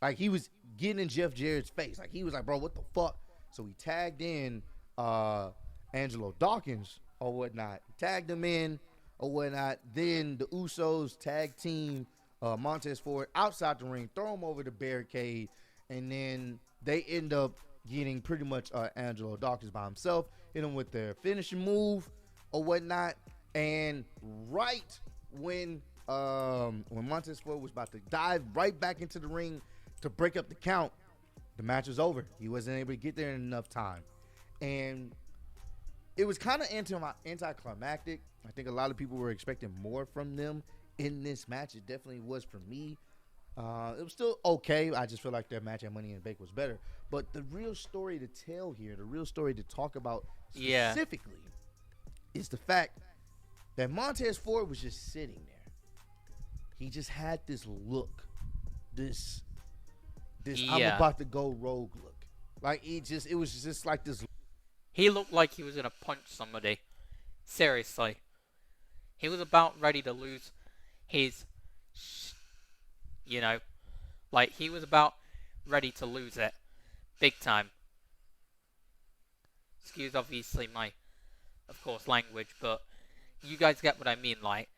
Like, he was getting in Jeff Jarrett's face. Like, he was like, bro, what the fuck? So he tagged in Angelo Dawkins or whatnot. Tagged him in or whatnot. Then the Usos tag team Montez Ford outside the ring, throw him over the barricade, and then they end up getting pretty much Angelo Dawkins by himself, hit him with their finishing move or whatnot. And right when Montez Ford was about to dive right back into the ring to break up the count, the match was over. He wasn't able to get there in enough time. And it was kind of anticlimactic. I think a lot of people were expecting more from them in this match. It definitely was for me. It was still okay. I just feel like their match at Money in the Bank was better. But the real story to tell here, the real story to talk about specifically, is the fact that Montez Ford was just sitting there. He just had this look, this I'm about to go rogue look. Like, it was just like this. He looked like he was gonna punch somebody. Seriously, he was about ready to lose his, like he was about ready to lose it. Big time. Excuse obviously my, of course, language, but you guys get what I mean, like,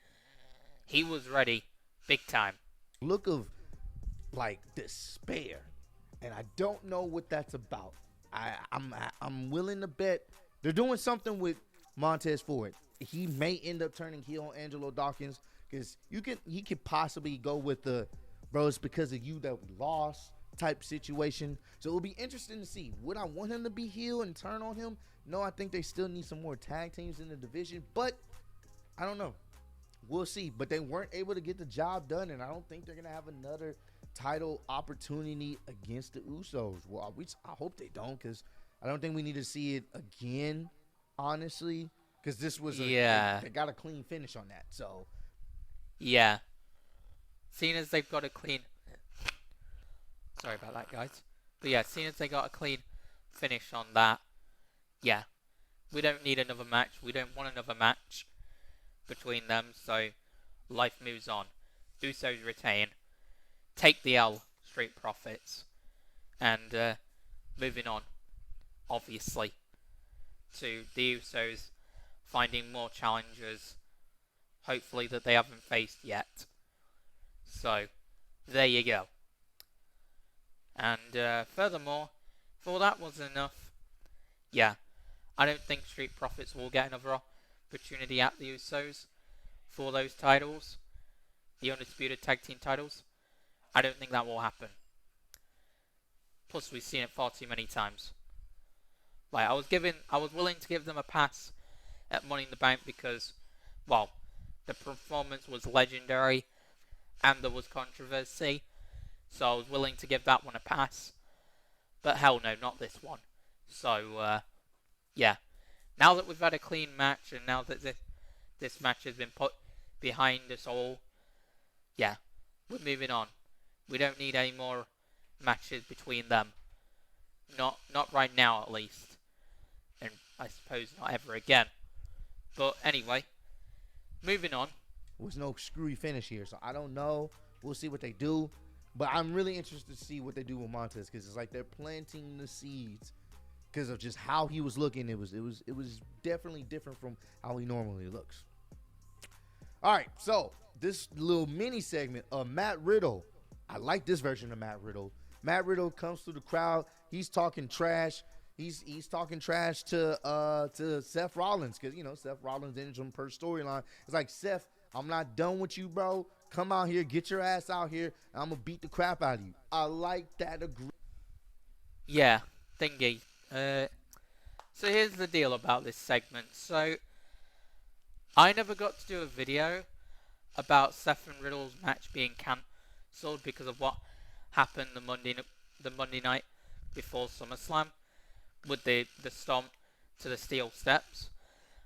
he was ready big time. Look of like despair, and I don't know what that's about. I'm willing to bet they're doing something with Montez Ford. He may end up turning heel on Angelo Dawkins because he could possibly go with the bro, it's because of you that we lost type situation. So it'll be interesting to see. Would I want him to be heel and turn on him? No, I think they still need some more tag teams in the division, but I don't know. We'll see. But they weren't able to get the job done, and I don't think they're going to have another title opportunity against the Usos. Well, I hope they don't, because I don't think we need to see it again, honestly, because this was they got a clean finish on that. So yeah, seeing as they've got a clean, sorry about that, guys, but yeah, seeing as they got a clean finish on that, yeah, we don't need another match. We don't want another match between them, so life moves on. Usos retain, take the L, Street Profits, and moving on, obviously, to the Usos finding more challengers, hopefully that they haven't faced yet. So, there you go. And furthermore, if all that wasn't enough, yeah, I don't think Street Profits will get another opportunity at the Usos for those titles, the Undisputed Tag Team titles. I don't think that will happen. Plus, we've seen it far too many times. Like, I was willing to give them a pass at Money in the Bank because, well, the performance was legendary and there was controversy, so I was willing to give that one a pass. But hell no, not this one. So, yeah. Now that we've had a clean match and now that this match has been put behind us all, yeah, we're moving on. We don't need any more matches between them. Not right now, at least. And I suppose not ever again. But anyway, moving on. there was no screwy finish here, so I don't know. We'll see what they do. But I'm really interested to see what they do with Montez, because it's like they're planting the seeds because of just how he was looking. It was definitely different from how he normally looks. All right, so this little mini segment of Matt Riddle. I like this version of Matt Riddle. Matt Riddle comes through the crowd. He's talking trash. He's talking trash to Seth Rollins, because Seth Rollins entered him per storyline. It's like, Seth, I'm not done with you, bro. Come out here, get your ass out here, and I'm gonna beat the crap out of you. I like that. Yeah, thingy. So here's the deal about this segment. So I never got to do a video about Seth and Riddle's match being cancelled because of what happened the Monday night before SummerSlam with the stomp to the steel steps.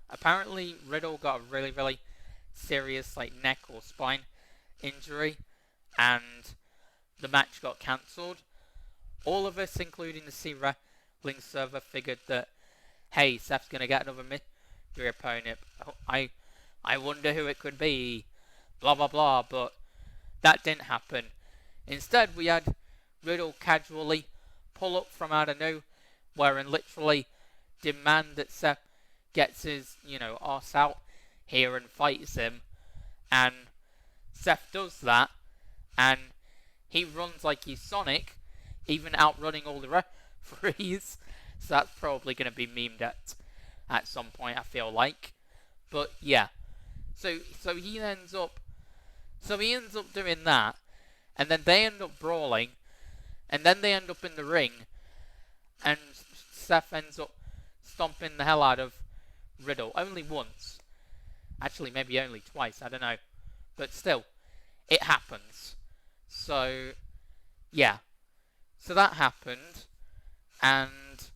Apparently Riddle got a really, really serious neck or spine injury and the match got cancelled. All of us, including the C Wrestling server, figured that, hey, Seth's gonna get another mystery opponent. I wonder who it could be. Blah blah blah. But that didn't happen. Instead, we had Riddle casually pull up from out of nowhere and literally demand that Seth gets his arse out here and fights him. And Seth does that, and he runs like he's Sonic, even outrunning all the referees. So that's probably going to be memed at some point, I feel like. But yeah, so he ends up doing that, and then they end up brawling, and then they end up in the ring, and Seth ends up stomping the hell out of Riddle only once. Actually, maybe only twice, I don't know. But still, it happens. So, yeah. So that happened. And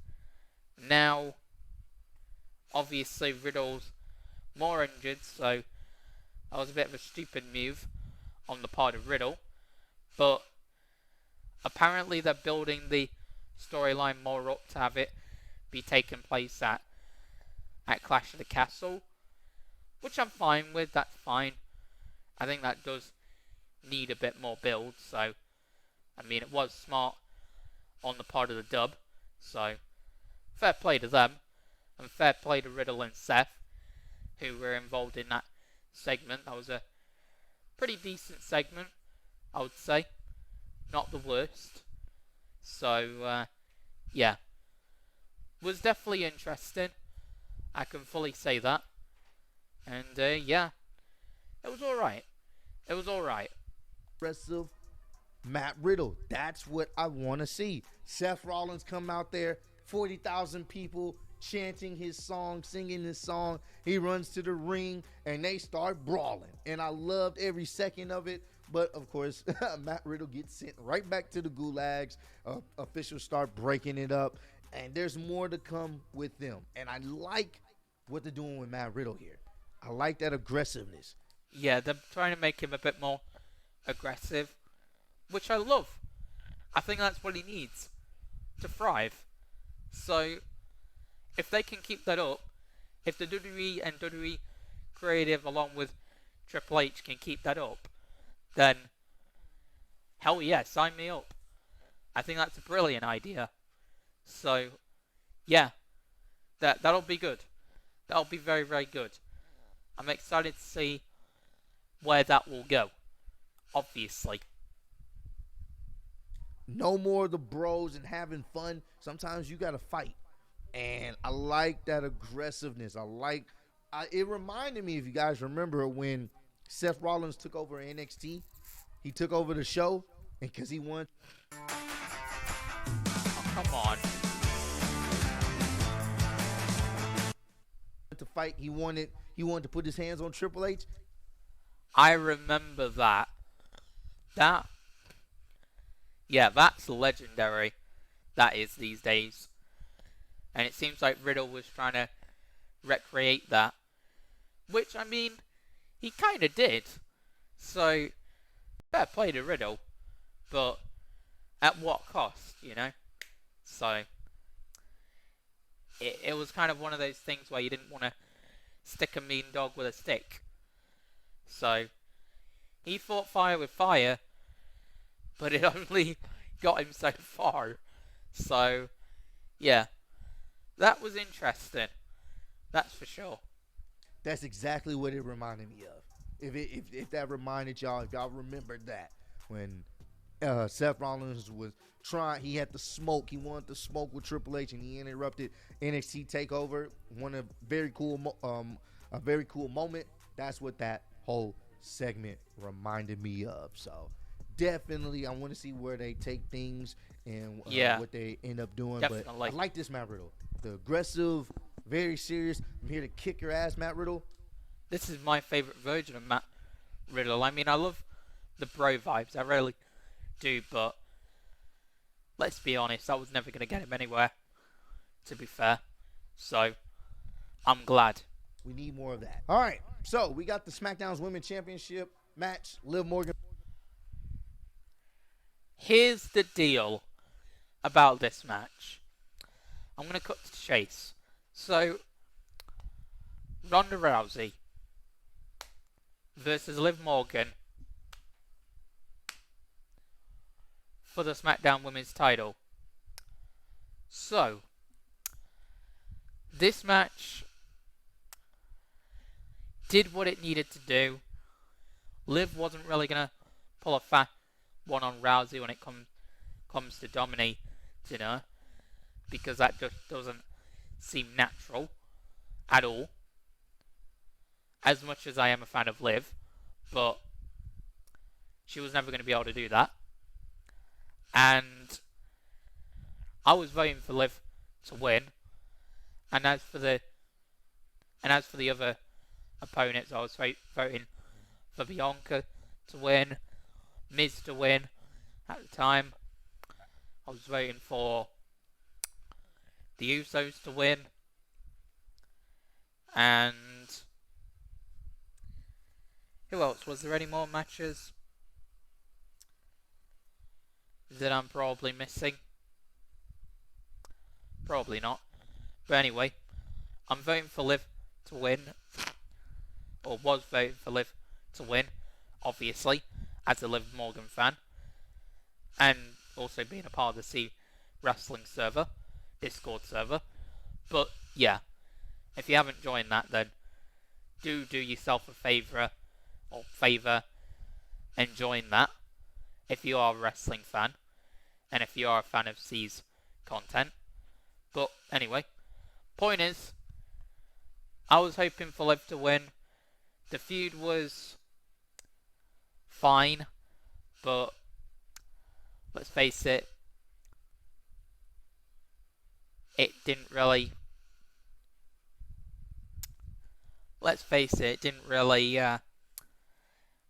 now, obviously, Riddle's more injured. So, that was a bit of a stupid move on the part of Riddle. But apparently they're building the storyline more up to have it be taking place at Clash of the Castle. Which I'm fine with, that's fine. I think that does need a bit more build, so I mean it was smart on the part of the dub So, fair play to them, and fair play to Riddle and Seth, who were involved in that segment. That was a pretty decent segment, I would say. Not the worst. So, yeah. Was definitely interesting. I can fully say that. And, yeah. It was alright. It was alright. Aggressive Matt Riddle. That's what I want to see. Seth Rollins come out there, 40,000 people chanting his song, singing his song. He runs to the ring and they start brawling. And I loved every second of it. But of course, Matt Riddle gets sent right back to the gulags. Officials start breaking it up. And there's more to come with them. And I like what they're doing with Matt Riddle here. I like that aggressiveness. Yeah, they're trying to make him a bit more aggressive, which I love. I think that's what he needs to thrive. So, if they can keep that up, if the WWE and WWE creative along with Triple H can keep that up, then hell yeah, sign me up. I think that's a brilliant idea. So, yeah, that'll be good. That'll be very, very good. I'm excited to see where that will go, obviously. No more of the bros and having fun. Sometimes you got to fight. And I like that aggressiveness. It reminded me, if you guys remember, when Seth Rollins took over NXT, he took over the show, and because he won. Oh, come on. To fight, he wanted to put his hands on Triple H. I remember that. Yeah, that's legendary. That is these days. And it seems like Riddle was trying to recreate that. Which, I mean, he kind of did. So, fair play to Riddle. But, at what cost, you know? So, it was kind of one of those things where you didn't want to stick a mean dog with a stick. So, he fought fire with fire, but it only got him so far. So, yeah. That was interesting. That's for sure. That's exactly what it reminded me of. If that reminded y'all, if y'all remembered that, when Seth Rollins was trying, he had the smoke. He wanted to smoke with Triple H, and he interrupted NXT Takeover. A very cool moment. That's what that whole segment reminded me of. So definitely, I want to see where they take things and what they end up doing. Definitely. But I like this Matt Riddle. The aggressive, very serious. I'm here to kick your ass, Matt Riddle. This is my favorite version of Matt Riddle. I mean, I love the bro vibes. I really do, but let's be honest, I was never going to get him anywhere, to be fair. So, I'm glad. We need more of that. All right, so we got the SmackDown's Women's Championship match. Liv Morgan. Here's the deal about this match. I'm going to cut to the chase. So, Ronda Rousey versus Liv Morgan for the SmackDown Women's title. So, this match did what it needed to do. Liv wasn't really going to pull a fat one on Rousey when it comes to dominating her, because that just doesn't seem natural at all. As much as I am a fan of Liv, but she was never going to be able to do that. And I was voting for Liv to win. And as for the other opponents, I was voting for Bianca to win, Miz to win. At the time, I was voting for the Usos to win, and who else? Was there any more matches that I'm probably missing? Probably not. But anyway, I'm voting for Liv to win, or was voting for Liv to win, obviously, as a Liv Morgan fan, and also being a part of the C Wrestling server, Discord server. But yeah, if you haven't joined that, then do yourself a favour and join that if you are a wrestling fan and if you are a fan of C's content. But anyway, point is, I was hoping for Liv to win. The feud was fine, but let's face it, it didn't really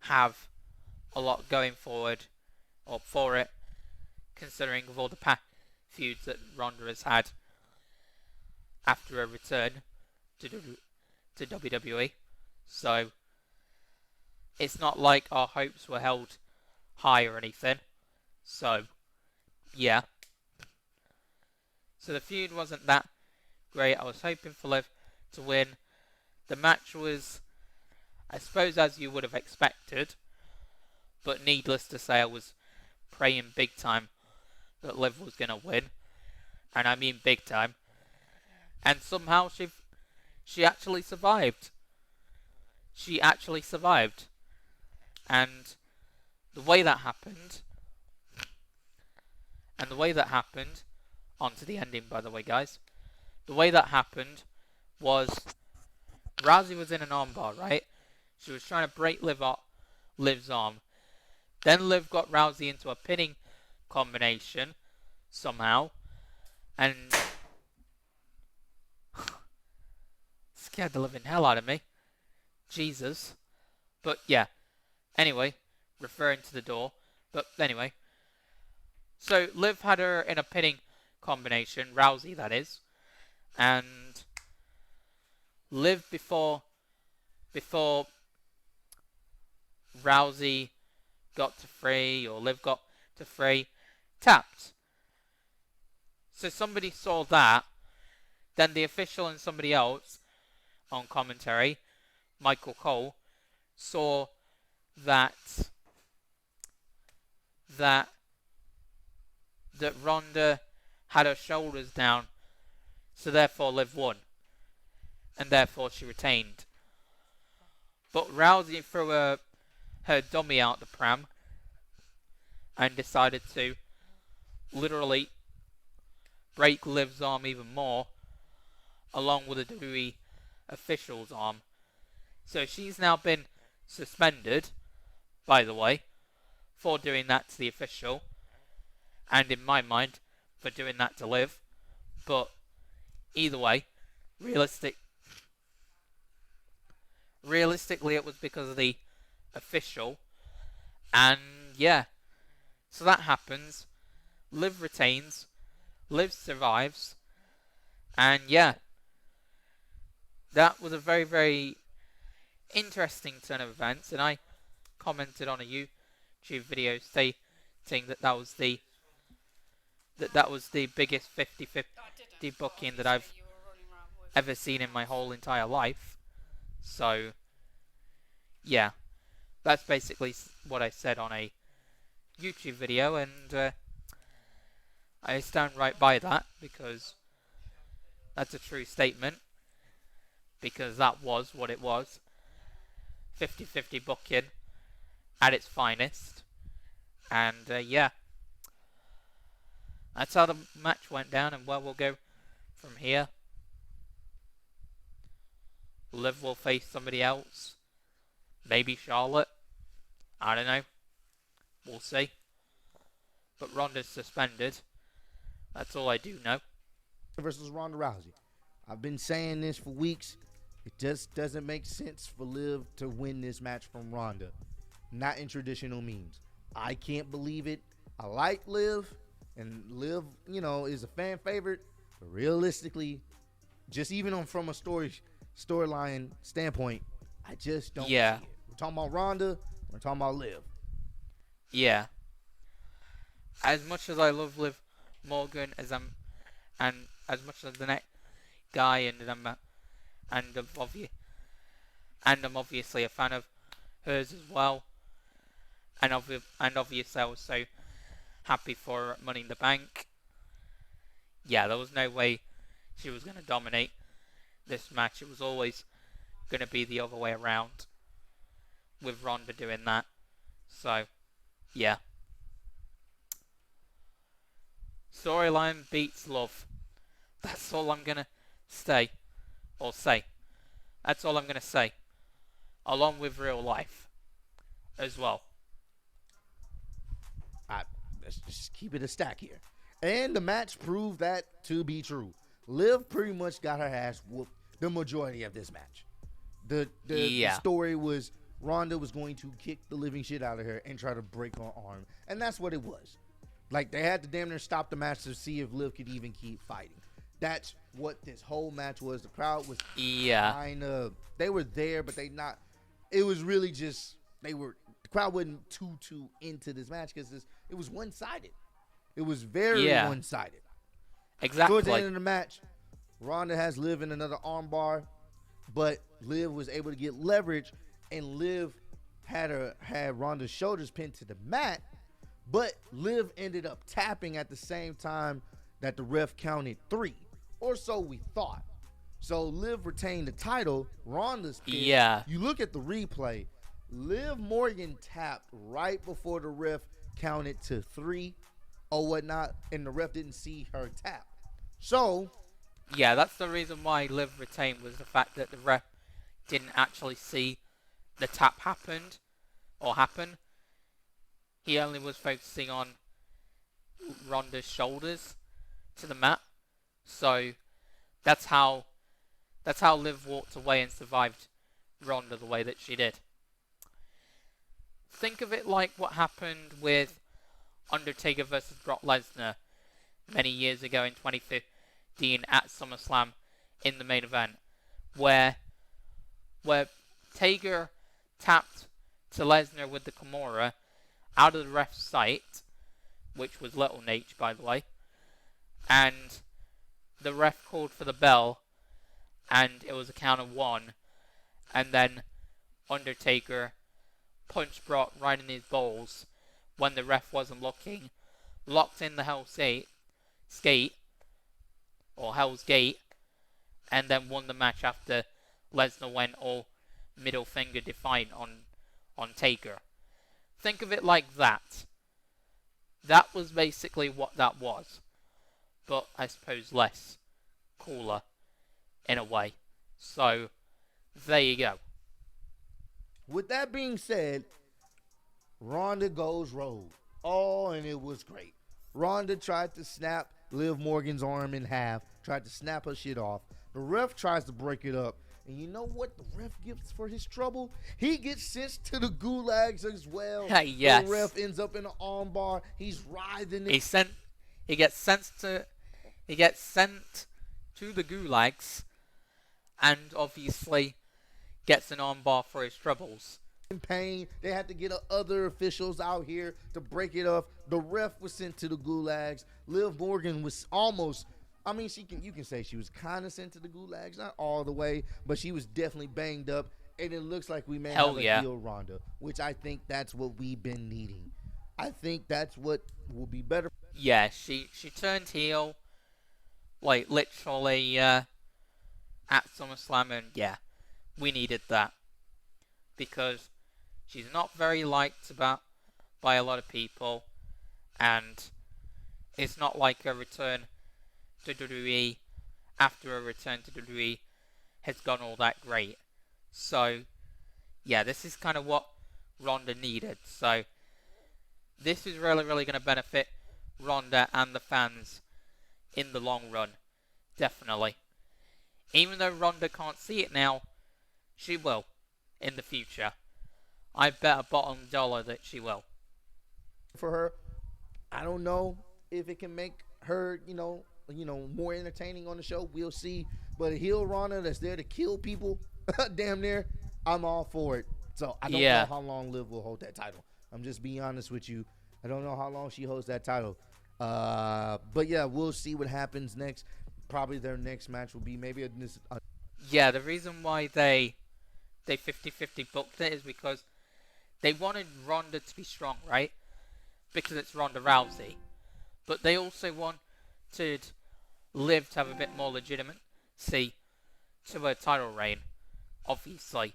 have a lot going forward or for it, considering of all the past feuds that Ronda has had after a return to WWE. So it's not like our hopes were held high or anything. So yeah. So the feud wasn't that great. I was hoping for Liv to win. The match was, I suppose, as you would have expected. But needless to say, I was praying big time that Liv was going to win. And I mean big time. And somehow she actually survived. She actually survived. And the way that happened, on to the ending, by the way, guys. The way that happened was Rousey was in an armbar, right? She was trying to break Liv's arm. Then Liv got Rousey into a pinning combination somehow. And scared the living hell out of me. Jesus. But yeah. Anyway, referring to the door. But anyway. So Liv had her in a pinning combination. Rousey, that is. And Liv before Rousey got to free, or Liv got to free, tapped. So somebody saw that. Then the official and somebody else on commentary, Michael Cole, saw that Ronda had her shoulders down, so therefore Liv won, and therefore she retained. But Rousey threw her dummy out the pram and decided to literally break Liv's arm even more, along with the WWE official's arm. So she's now been suspended, by the way, for doing that to the official, and in my mind, for doing that to Liv. But either way, realistically it was because of the official. And yeah, so that happens. Liv retains, Liv survives, and yeah, that was a very, very interesting turn of events. And I commented on a YouTube video stating that that was the biggest 50-50 booking that I've ever seen in my whole entire life. So yeah, that's basically what I said on a YouTube video, and I stand right by that, because that's a true statement, because that was what it was. 50-50 booking at its finest. And yeah, that's how the match went down, and where we'll go from here. Liv will face somebody else. Maybe Charlotte. I don't know. We'll see. But Ronda's suspended. That's all I do know. Versus Ronda Rousey. I've been saying this for weeks. It just doesn't make sense for Liv to win this match from Ronda. Not in traditional means. I can't believe it. I like Liv, and Liv, is a fan favorite. But realistically, just even from a storyline standpoint, I just don't see it. We're talking about Ronda. We're talking about Liv. Yeah. As much as I love Liv Morgan, and as much as the next guy, and I'm obviously a fan of hers as well, and obviously I was so happy for Money in the Bank. yeah, there was no way she was going to dominate this match. It was always going to be the other way around with Ronda doing that. So, yeah. Storyline beats love. That's all I'm going to say. Or say. That's all I'm going to say. Along with real life as well. Let's just keep it a stack here. And the match proved that to be true. Liv pretty much got her ass whooped the majority of this match. The story was Ronda was going to kick the living shit out of her and try to break her arm. And that's what it was. Like, they had to damn near stop the match to see if Liv could even keep fighting. That's what this whole match was. The crowd was kind of, they were there, but they not, it was really just, the crowd wasn't too into this match because it was one-sided. It was very one-sided. Exactly. Towards the end of the match, Ronda has Liv in another armbar, but Liv was able to get leverage, and Liv had Ronda's shoulders pinned to the mat, but Liv ended up tapping at the same time that the ref counted 3, or so we thought. So Liv retained the title. Ronda's pinned. Yeah. You look at the replay, Liv Morgan tapped right before the ref counted to 3 or whatnot, and the ref didn't see her tap. So, yeah, that's the reason why Liv retained, was the fact that the ref didn't actually see the tap happen. He only was focusing on Ronda's shoulders to the mat. So that's how Liv walked away and survived Ronda the way that she did. Think of it like what happened with Undertaker versus Brock Lesnar many years ago in 2015 at SummerSlam in the main event, where Taker tapped to Lesnar with the Kimura out of the ref's sight, which was Little Nate, by the way, and the ref called for the bell, and it was a count of 1, and then Undertaker punched Brock right in his balls when the ref wasn't looking, locked in the Hell's Gate, and then won the match after Lesnar went all middle finger defiant on Taker. Think of it like that. That was basically what that was, but I suppose less cooler in a way. So there you go. with that being said, Ronda goes rogue. Oh, and it was great. Ronda tried to snap Liv Morgan's arm in half, tried to snap her shit off. The ref tries to break it up. And you know what the ref gets for his trouble? He gets sent to the gulags as well. Yes. The ref ends up in an armbar. He's writhing. He gets sent to the gulags, and obviously gets an armbar for his troubles. In pain. They had to get other officials out here to break it up. The ref was sent to the gulags. Liv Morgan was almost, I mean, you can say she was kind of sent to the gulags, not all the way, but she was definitely banged up, and it looks like we may have a heel Ronda, which I think that's what we've been needing. I think that's what will be better. Yeah, she turned heel, like literally at SummerSlam, and yeah, we needed that because she's not very liked by a lot of people, and it's not like a return to WWE after a return to WWE has gone all that great. So yeah, this is kind of what Ronda needed. So this is really going to benefit Ronda and the fans in the long run, definitely. Even though Ronda can't see it now, she will in the future. I bet a bottom dollar that she will. For her, I don't know if it can make her, more entertaining on the show. We'll see. But a heel Ronda that's there to kill people, damn near, I'm all for it. So I don't know how long Liv will hold that title. I'm just being honest with you. I don't know how long she holds that title. But yeah, we'll see what happens next. Probably their next match will be maybe yeah, the reason why they 50-50 booked it is because they wanted Ronda to be strong, right? Because it's Ronda Rousey. But they also wanted Liv to have a bit more legitimacy to her title reign, obviously.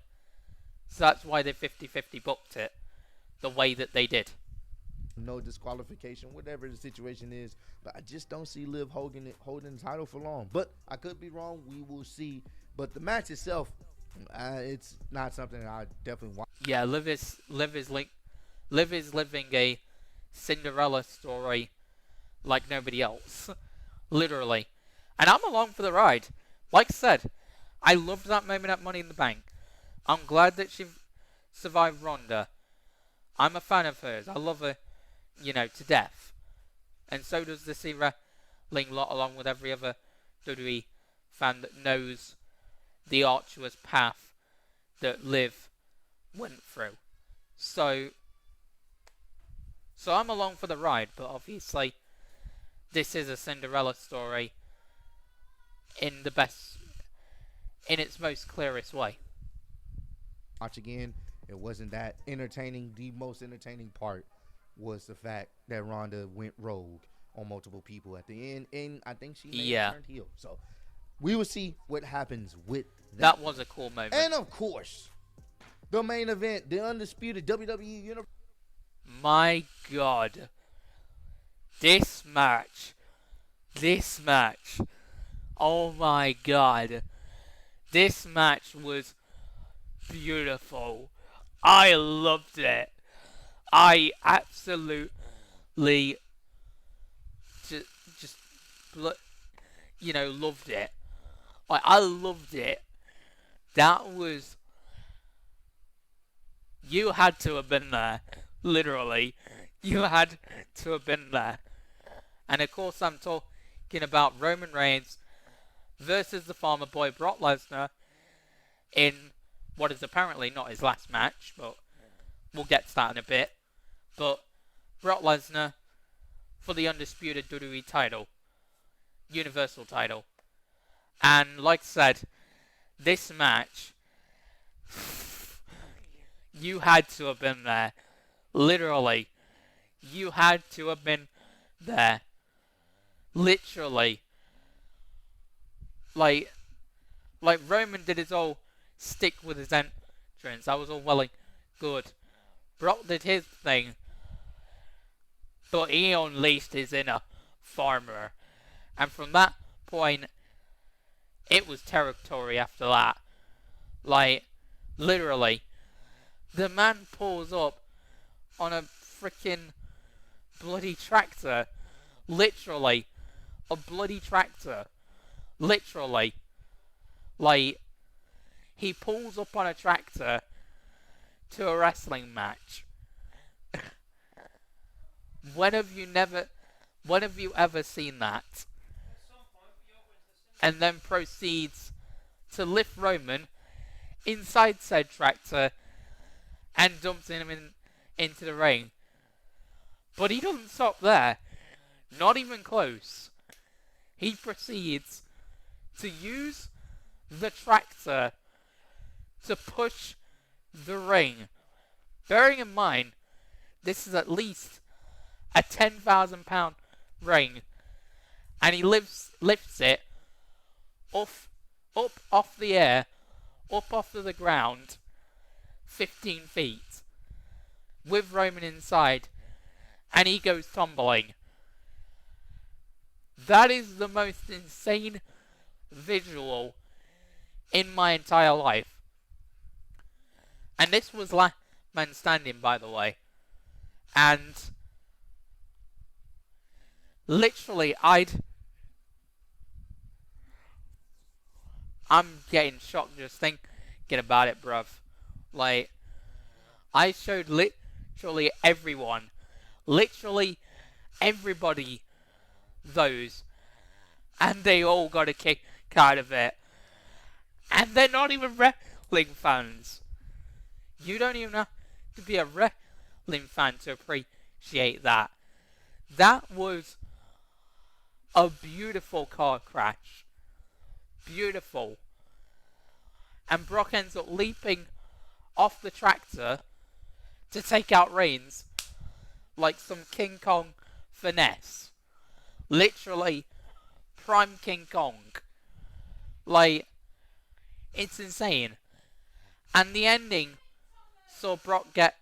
So that's why they 50-50 booked it the way that they did. No disqualification, whatever the situation is. But I just don't see Liv holding the title for long. But I could be wrong. We will see. But the match itself, it's not something I definitely want. Yeah, Liv is living a Cinderella story like nobody else. Literally. And I'm along for the ride. Like I said, I loved that moment at Money in the Bank. I'm glad that she survived Ronda. I'm a fan of hers. I love her, to death. And so does the C Wrestling lot, along with every other WWE fan that knows the arduous path that Liv went through. So I'm along for the ride, but obviously this is a Cinderella story in its most clearest way. Watch again, it wasn't that entertaining. The most entertaining part was the fact that Ronda went rogue on multiple people at the end, and I think she may have turned heel. So we will see what happens with that. That was a cool moment. And of course, the main event, the undisputed WWE Universe. My God. This match. Oh my God. This match was beautiful. I loved it. I absolutely just loved it. I loved it. That was... You had to have been there. Literally. You had to have been there. And of course I'm talking about Roman Reigns versus the farmer boy Brock Lesnar in what is apparently not his last match, but we'll get to that in a bit. But Brock Lesnar for the undisputed WWE title, Universal title. And like I said, this match, you had to have been there. Literally. You had to have been there. Literally. Like Roman did his whole stick with his entrance. That was all well and good. Brock did his thing. But he unleashed his inner farmer. And from that point, it was territory after that. Literally. The man pulls up on a freaking bloody tractor. Literally. A bloody tractor. Literally. He pulls up on a tractor to a wrestling match. When have you ever seen that? And then proceeds to lift Roman inside said tractor and dumps him into the ring. But he doesn't stop there. Not even close. He proceeds to use the tractor to push the ring. Bearing in mind, this is at least a 10,000 pound ring. And he lifts it up off the air, up off to the ground, 15 feet, with Roman inside, and he goes tumbling. That is the most insane visual in my entire life. And this was Last Man Standing, by the way. And literally, I'm getting shocked just thinking about it, bruv. I showed literally everybody those, and they all got a kick out of it. And they're not even wrestling fans. You don't even have to be a wrestling fan to appreciate that. That was a beautiful car crash. Beautiful. And Brock ends up leaping off the tractor to take out Reigns like some King Kong finesse. Literally Prime King Kong. Like, it's insane. And the ending saw Brock get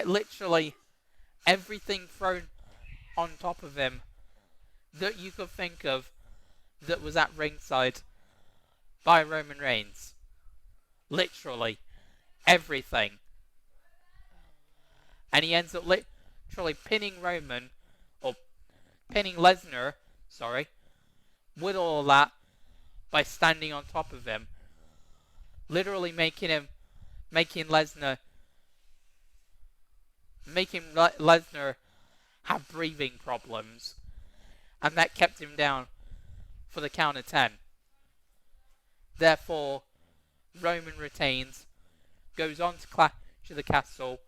literally everything thrown on top of him that you could think of that was at ringside by Roman Reigns. Literally everything. And he ends up literally pinning Lesnar, with all that by standing on top of him. Literally making Lesnar have breathing problems. And that kept him down for the count of 10. Therefore, Roman retains, goes on to Clash of the Castle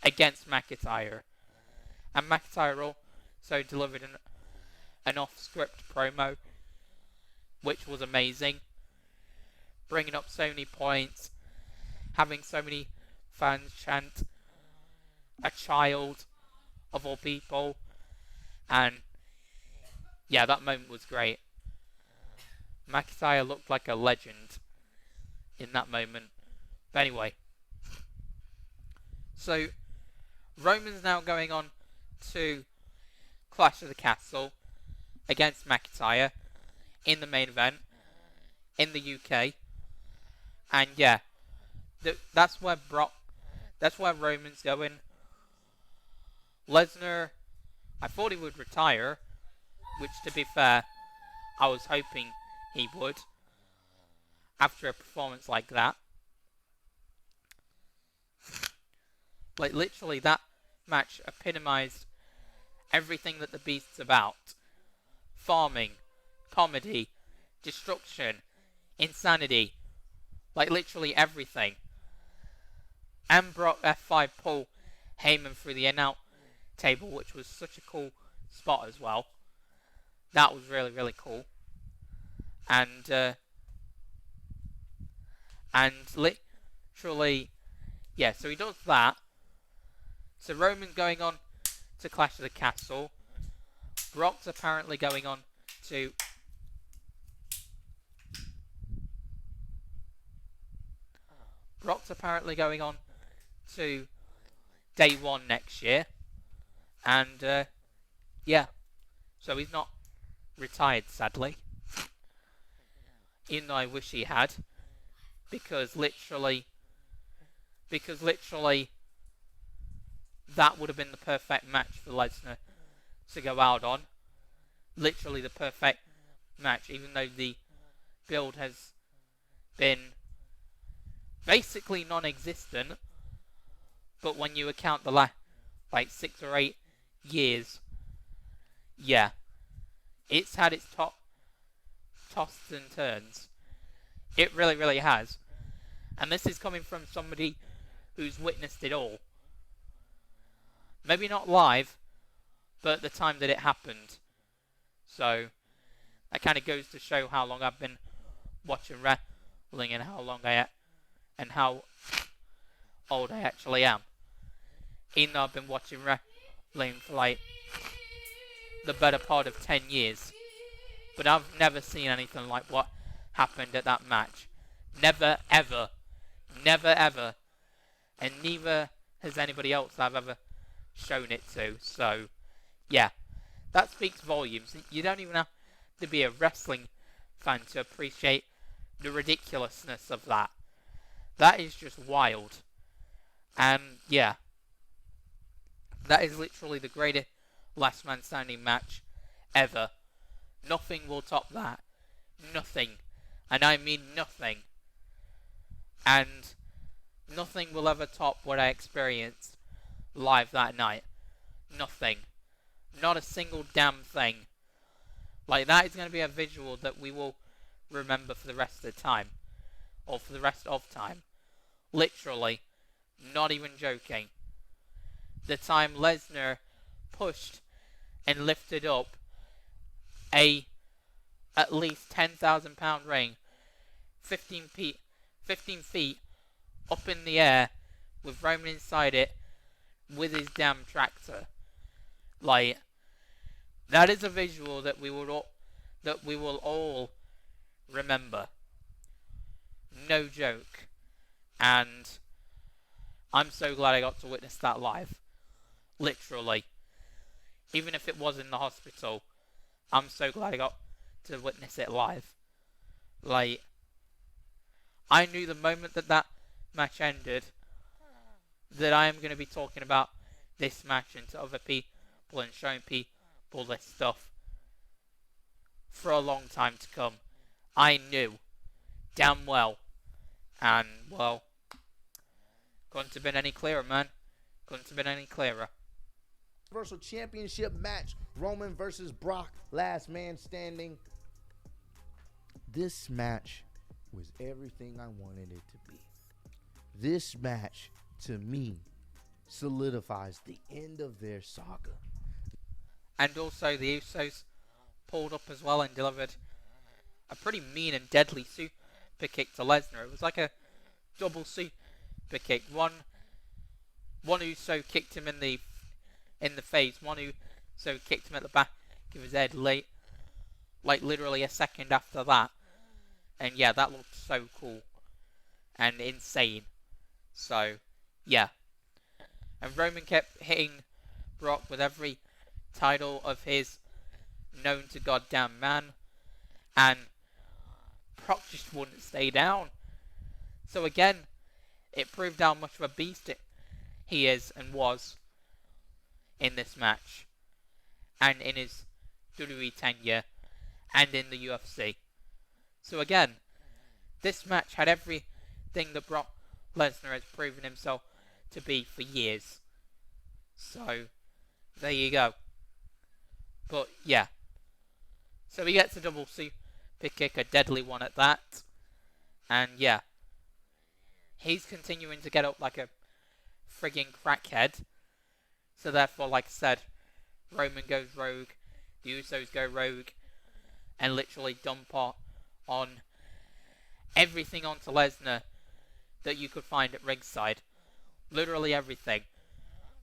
against McIntyre. And McIntyre also delivered an off-script promo, which was amazing. Bringing up so many points, having so many fans chant a child of all people, and yeah, that moment was great. McIntyre looked like a legend in that moment. But anyway, so Roman's now going on to Clash of the Castle against McIntyre in the main event in the UK. And yeah, that's where Roman's going. Lesnar, I thought he would retire, which, to be fair, I was hoping he would after a performance like that. Like, literally, that match epitomized everything that the Beast's about. Farming, comedy, destruction, insanity. Like, literally everything. And Brock F5 pull Heyman through the in-out table, which was such a cool spot as well. That was really, really cool. And literally, yeah, so he does that. So Roman's going on to Clash of the Castle. Brock's apparently going on to Day 1 next year. And yeah, so he's not retired, sadly. Even though I wish he had, because literally that would have been the perfect match for Lesnar to go out on. Literally the perfect match, even though the build has been basically non-existent. But when you account the last 6 or 8 years, yeah, it's had its toss and turns. It really, really has. And this is coming from somebody who's witnessed it all. Maybe not live, but at the time that it happened. So, that kind of goes to show how long I've been watching wrestling and how old I actually am. Even though I've been watching wrestling for the better part of 10 years. But I've never seen anything like what happened at that match. Never, ever. Never, ever. And neither has anybody else I've ever shown it to. So, yeah. That speaks volumes. You don't even have to be a wrestling fan to appreciate the ridiculousness of that. That is just wild. And, yeah. That is literally the greatest last man standing match ever. Nothing will top that. Nothing. And I mean nothing. And nothing will ever top what I experienced live that night. Nothing. Not a single damn thing. That is going to be a visual that we will remember for the rest of the time. Or for the rest of time. Literally. Not even joking. The time Lesnar pushed and lifted up at least 10,000 pound ring 15 feet up in the air with Roman inside it with his damn tractor. That is a visual that we will that we will all remember. No joke. And I'm so glad I got to witness that live. Literally. Even if it was in the hospital, I'm so glad I got to witness it live. Like, I knew the moment that that match ended that I am going to be talking about this match and to other people and showing people this stuff for a long time to come. I knew damn well. And, well, couldn't have been any clearer, man. Couldn't have been any clearer. Universal Championship match, Roman versus Brock, last man standing. This match was everything I wanted it to be. This match, to me, solidifies the end of their saga. And also the Usos pulled up as well and delivered a pretty mean and deadly super kick to Lesnar. It was like a double super kick. One Uso kicked him in the face. One Uso kicked him at the back of his head like literally a second after that. And yeah, that looked so cool and insane. So yeah. And Roman kept hitting Brock with every title of his known to goddamn man. And Brock just wouldn't stay down. So again, it proved how much of a beast he is and was in this match. And in his WWE tenure. And in the UFC. So again, this match had everything that Brock Lesnar has proven himself to be for years. So, there you go. But, yeah. So he gets a double super kick, a deadly one at that. And, yeah. He's continuing to get up like a frigging crackhead. So therefore, like I said, Roman goes rogue, the Usos go rogue, and literally dump on everything onto Lesnar that you could find at ringside. Literally everything.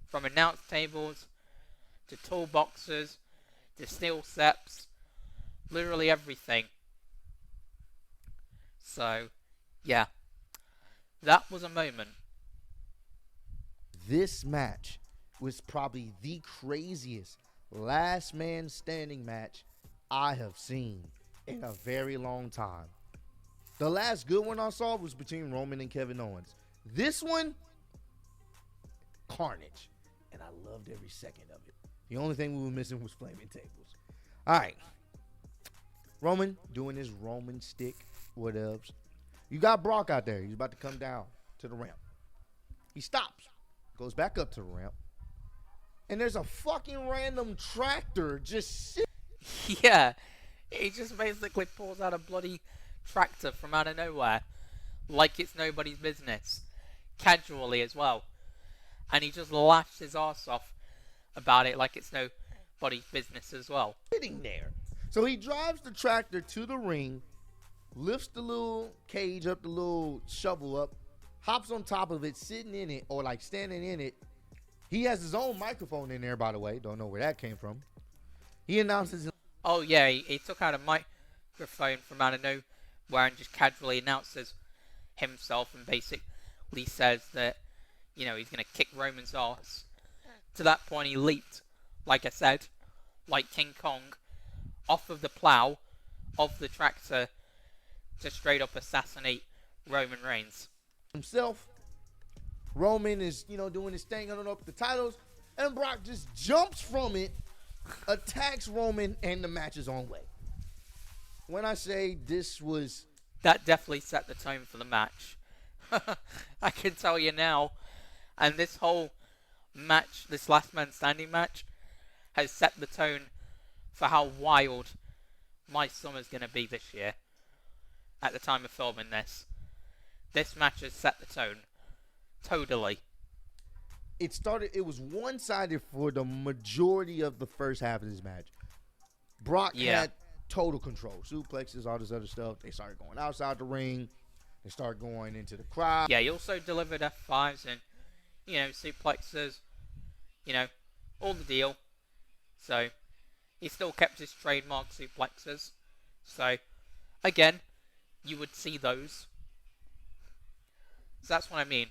From announce tables, to toolboxes, to steel steps. Literally everything. So, yeah. That was a moment. This match was probably the craziest last man standing match I have seen in a very long time. The last good one I saw was between Roman and Kevin Owens. This one, carnage. And I loved every second of it. The only thing we were missing was flaming tables. All right. Roman doing his Roman stick, whatevs. You got Brock out there. He's about to come down to the ramp. He stops, goes back up to the ramp, and there's a fucking random tractor just sitting. Yeah. He just basically pulls out a bloody tractor from out of nowhere. Like it's nobody's business. Casually as well. And he just laughs his arse off about it like it's nobody's business as well. Sitting there. So he drives the tractor to the ring, lifts the little cage up, the little shovel up, hops on top of it, sitting in it, or like standing in it. He has his own microphone in there, by the way. Don't know where that came from. He announces. Oh yeah, he took out a microphone from out of nowhere and just casually announces himself and basically says that, you know, he's going to kick Roman's ass. To that point, he leaped, like I said, like King Kong, off of the plow of the tractor to straight up assassinate Roman Reigns. Himself. Roman is, doing his thing, holding up the titles, and Brock just jumps from it, attacks Roman, and the match is on way. When I say this was... That definitely set the tone for the match. I can tell you now. And this whole match, this last man standing match, has set the tone for how wild my summer's going to be this year. At the time of filming this. This match has set the tone. Totally. It was one-sided for the majority of the first half of this match. Brock had total control. Suplexes, all this other stuff. They started going outside the ring. They started going into the crowd. Yeah, he also delivered F5s and, suplexes. All the deal. So, he still kept his trademark suplexes. So, again, you would see those. So that's what I mean.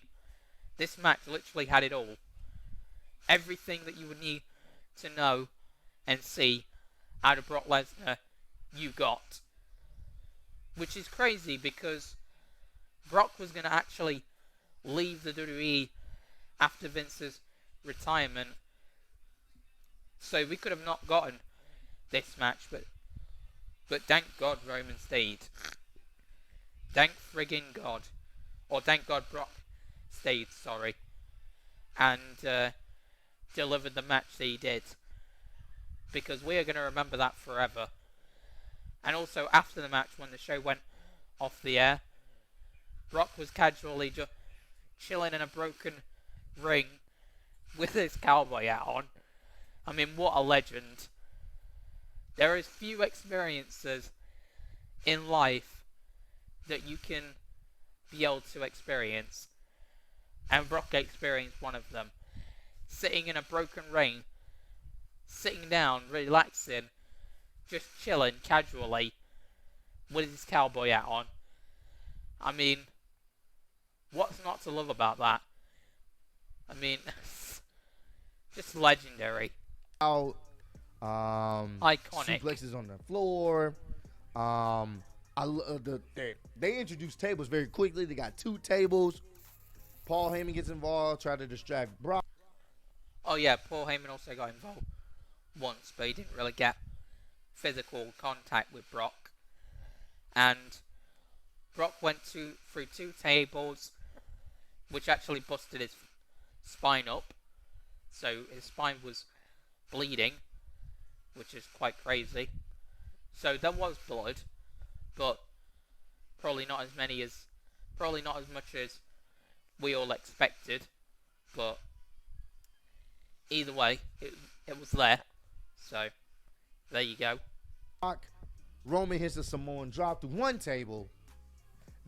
This match literally had it all. Everything that you would need to know and see out of Brock Lesnar, you got. Which is crazy because Brock was going to actually leave the WWE after Vince's retirement. So we could have not gotten this match, but thank God Roman stayed. Thank friggin' God. Or thank God Brock stayed, sorry. And delivered the match that he did. Because we are going to remember that forever. And also after the match, when the show went off the air, Brock was casually just chilling in a broken ring with his cowboy hat on. I mean, what a legend. There is few experiences in life that you can be able to experience. And Brock experienced one of them. Sitting in a broken ring, sitting down, relaxing, just chilling casually with his cowboy hat on. I mean, what's not to love about that? I mean, just legendary. Out, Iconic. suplexes on the floor. They introduced tables very quickly. They got 2 tables. Paul Heyman gets involved, try to distract Brock. Oh yeah, Paul Heyman also got involved once, but he didn't really get physical contact with Brock. And Brock went through 2 tables, which actually busted his spine up. So his spine was bleeding, which is quite crazy. So there was blood, but probably not as much as we all expected. But either way, it was there. So there you go. Roman hits a Samoan drop through 1 table.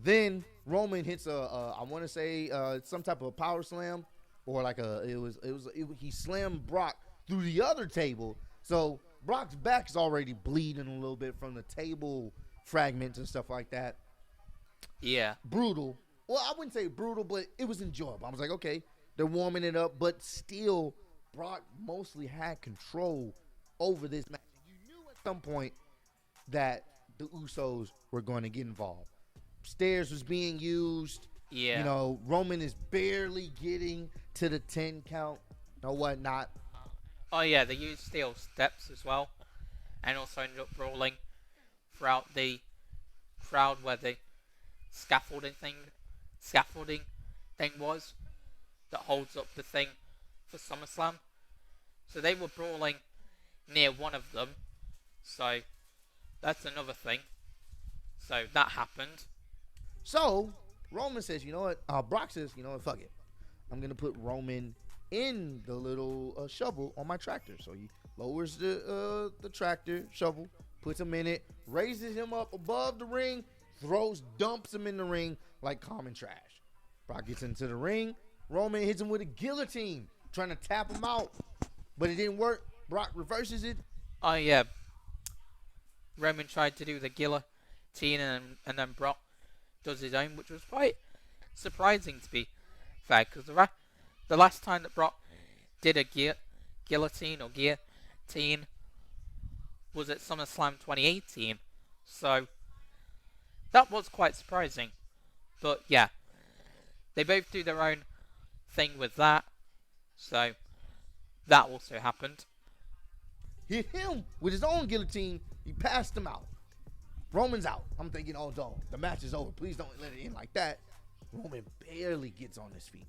Then Roman hits I want to say some type of power slam, or like he slammed Brock through the other table. So Brock's back is already bleeding a little bit from the table fragments and stuff like that. Yeah. Brutal. Well, I wouldn't say brutal, but it was enjoyable. I was like, okay, they're warming it up, but still, Brock mostly had control over this match. You knew at some point that the Usos were going to get involved. Stairs was being used. Yeah. You know, Roman is barely getting to the 10 count or whatnot. Oh yeah, they used steel steps as well, and also ended up brawling throughout the crowd where the scaffolding thing was that holds up the thing for SummerSlam. So they were brawling near one of them. So that's another thing. So that happened. So Roman says, you know what? Brock says, you know what? Fuck it. I'm gonna put Roman in the little shovel on my tractor. So he lowers the tractor shovel, puts him in it, raises him up above the ring, dumps him in the ring like common trash. Brock gets into the ring. Roman hits him with a guillotine, trying to tap him out, but it didn't work. Brock reverses it. Oh yeah, Roman tried to do the guillotine, and then Brock does his own, which was quite surprising to be fair, because the last time that Brock did a guillotine was at SummerSlam 2018, so that was quite surprising. But yeah, they both do their own thing with that, so that also happened. Hit him with his own guillotine. He passed him out. Roman's out. I'm thinking, oh, don't. The match is over. Please don't let it end like that. Roman barely gets on his feet.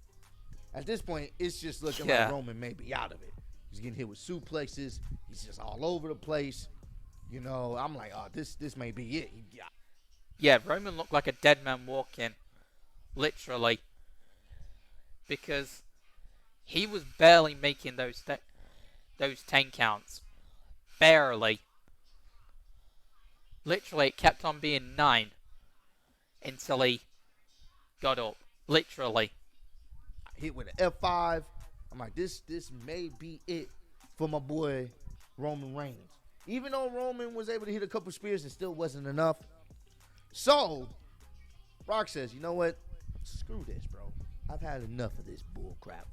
At this point, it's just looking like Roman may be out of it. He's getting hit with suplexes. He's just all over the place. You know, I'm like, oh, this may be it. Yeah, Roman looked like a dead man walking, literally, because he was barely making those 10 counts. Barely. Literally, it kept on being 9 until he got up. Literally. Hit with an F5. I'm like, this may be it for my boy Roman Reigns. Even though Roman was able to hit a couple spears, it still wasn't enough. So, Brock says, you know what? Screw this, bro. I've had enough of this bull crap.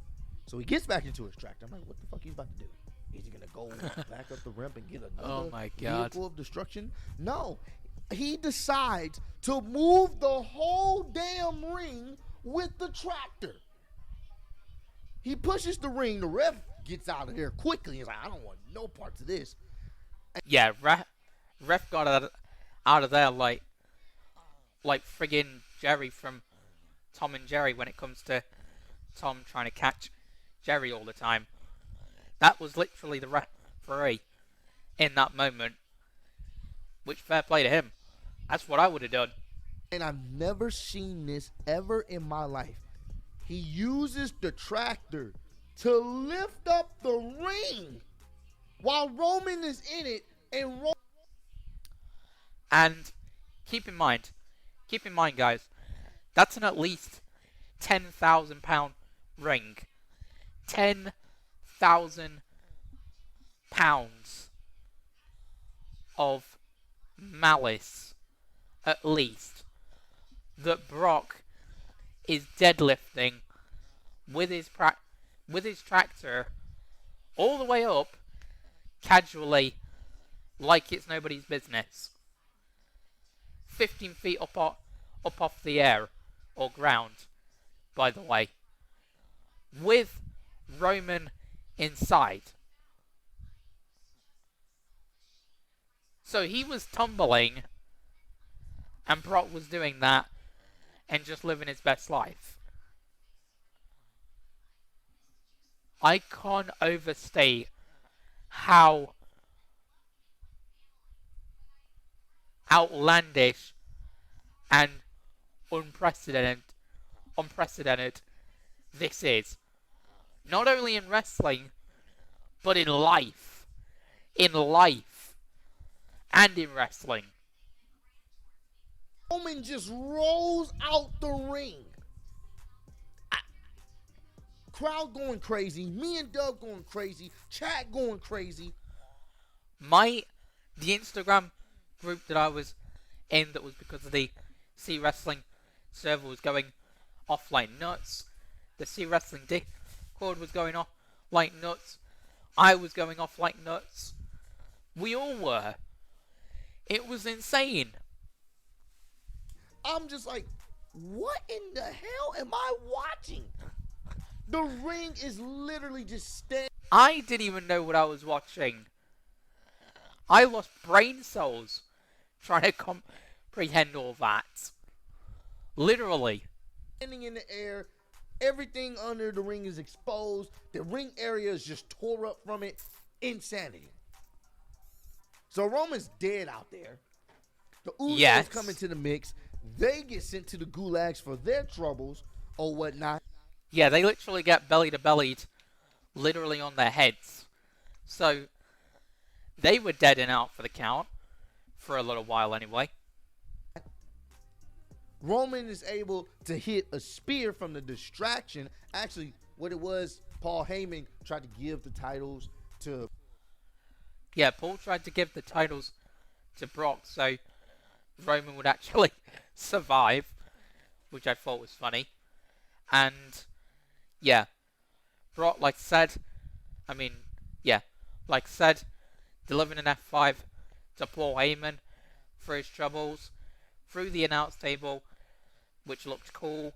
So he gets back into his tractor. I'm like, what the fuck he's about to do? Is he going to go back up the ramp and get another Oh my God. vehicle of destruction? No. He decides to move the whole damn ring with the tractor. He pushes the ring. The ref gets out of there quickly. He's like, I don't want no parts of this. Yeah, ref got out of there like friggin' Jerry from Tom and Jerry when it comes to Tom trying to catch Jerry all the time. That was literally the referee in that moment. Which fair play to him. That's what I would have done. And I've never seen this ever in my life. He uses the tractor to lift up the ring while Roman is in it, and And keep in mind, guys, that's an at least £10,000 ring. £10,000 of malice, at least, that Brock is deadlifting with his tractor all the way up, casually, like it's nobody's business. 15 feet up off the air, or ground, by the way, with Roman inside. So he was tumbling, and Brock was doing that, and just living his best life. I can't overstate how outlandish and unprecedented this is. Not only in wrestling, but in life. In life. And in wrestling. Roman just rolls out the ring. Crowd going crazy. Me and Doug going crazy. Chat going crazy. The Instagram group that I was in, that was because of the C Wrestling server, was going off like nuts. The C Wrestling Discord was going off like nuts. I was going off like nuts. We all were. It was insane. I'm just like, what in the hell am I watching? The ring is literally just standing. I didn't even know what I was watching. I lost brain cells trying to comprehend all that. Literally. Standing in the air. Everything under the ring is exposed. The ring area is just tore up from it. Insanity. So Roman's dead out there. The Usos come into the mix. They get sent to the gulags for their troubles or whatnot. Yeah, they literally get belly to bellied, literally on their heads. So they were dead and out for the count for a little while anyway. Roman is able to hit a spear from the distraction. Actually, what it was, Paul Heyman tried to give the titles to... Yeah, Paul tried to give the titles to Brock so Roman would actually survive, which I thought was funny. And, yeah, Brock, like I said, delivered an F5 to Paul Heyman for his troubles through the announce table, which looked cool.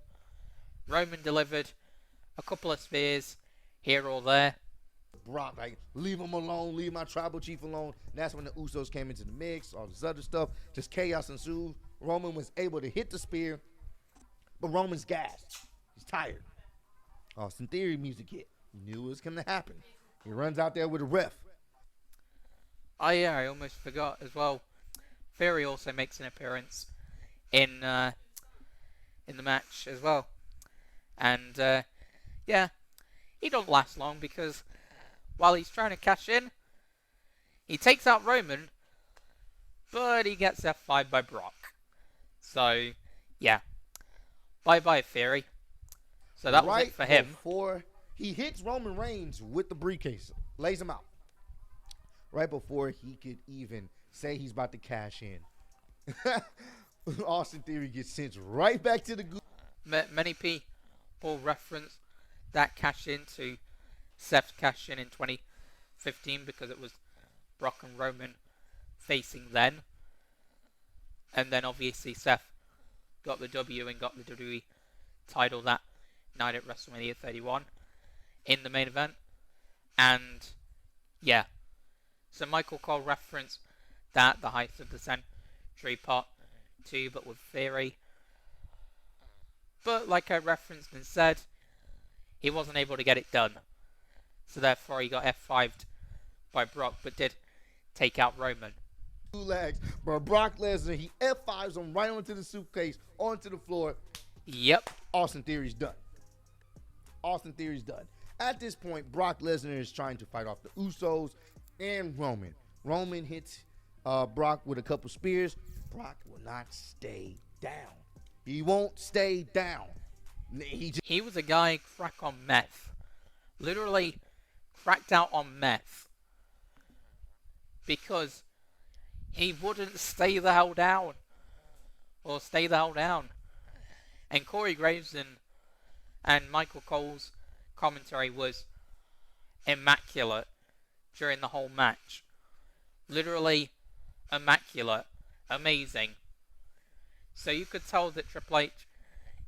Roman delivered a couple of spears here or there. Brock, like, leave him alone, leave my tribal chief alone. And that's when the Usos came into the mix, all this other stuff. Just chaos ensued. Roman was able to hit the spear, but Roman's gassed. He's tired. Austin Theory music hit. He knew it was going to happen. He runs out there with a ref. Oh yeah, I almost forgot as well. Theory also makes an appearance in the match as well. And, yeah, he don't last long because while he's trying to cash in, he takes out Roman, but he gets F5 by Brock. So, yeah. Bye-bye, Theory. So that was it for him. Before he hits Roman Reigns with the briefcase, lays him out. right before he could even say he's about to cash in. Austin Theory gets sent right back to the Many people reference that cash in to Seth's cash in 2015 because it was Brock and Roman facing then. And then obviously Seth got the W and got the WWE title that night at WrestleMania 31 in the main event. And yeah, so Michael Cole referenced that, the Heights of the Century Part 2, but with Theory. But like I referenced and said, he wasn't able to get it done. So therefore he got F5'd by Brock, but did take out Roman. two legs. But Brock Lesnar, he F5s him right onto the suitcase, onto the floor. Yep. Austin Theory's done. Austin Theory's done. At this point, Brock Lesnar is trying to fight off the Usos and Roman. Roman hits Brock with a couple spears. Brock will not stay down. He won't stay down. He was a guy crack on meth. Literally cracked out on meth. Because he wouldn't stay the hell down. Or stay the hell down. And Corey Graves and Michael Cole's commentary was immaculate during the whole match. Literally immaculate. Amazing. So you could tell that Triple H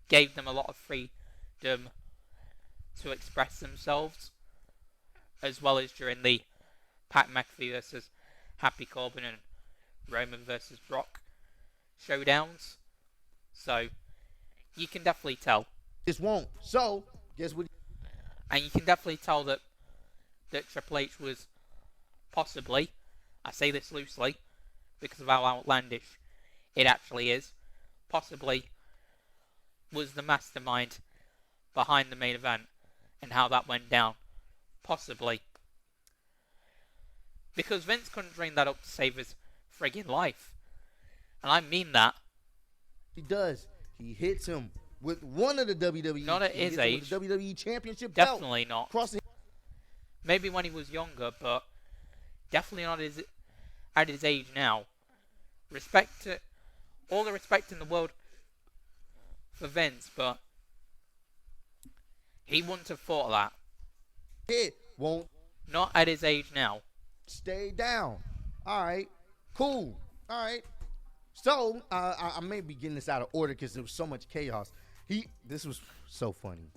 gave them a lot of freedom to express themselves, as well as during the Pat McAfee versus Happy Corbin and Roman versus Brock showdowns. So you can definitely tell. This won't. So guess what? And you can definitely tell that Triple H was possibly, I say this loosely because of how outlandish it actually is, possibly was the mastermind behind the main event and how that went down. Possibly. Because Vince couldn't drain that up to save his friggin' life. And I mean that. He does. He hits him with one of the WWE. Not at his age. With the WWE Championship Definitely belt. not. Maybe when he was younger, but definitely not at his age now. All the respect in the world for Vince, but he wouldn't have thought that. It won't. Not at his age now. Stay down. All right. Cool. All right. So, I may be getting this out of order because there was so much chaos. This was so funny.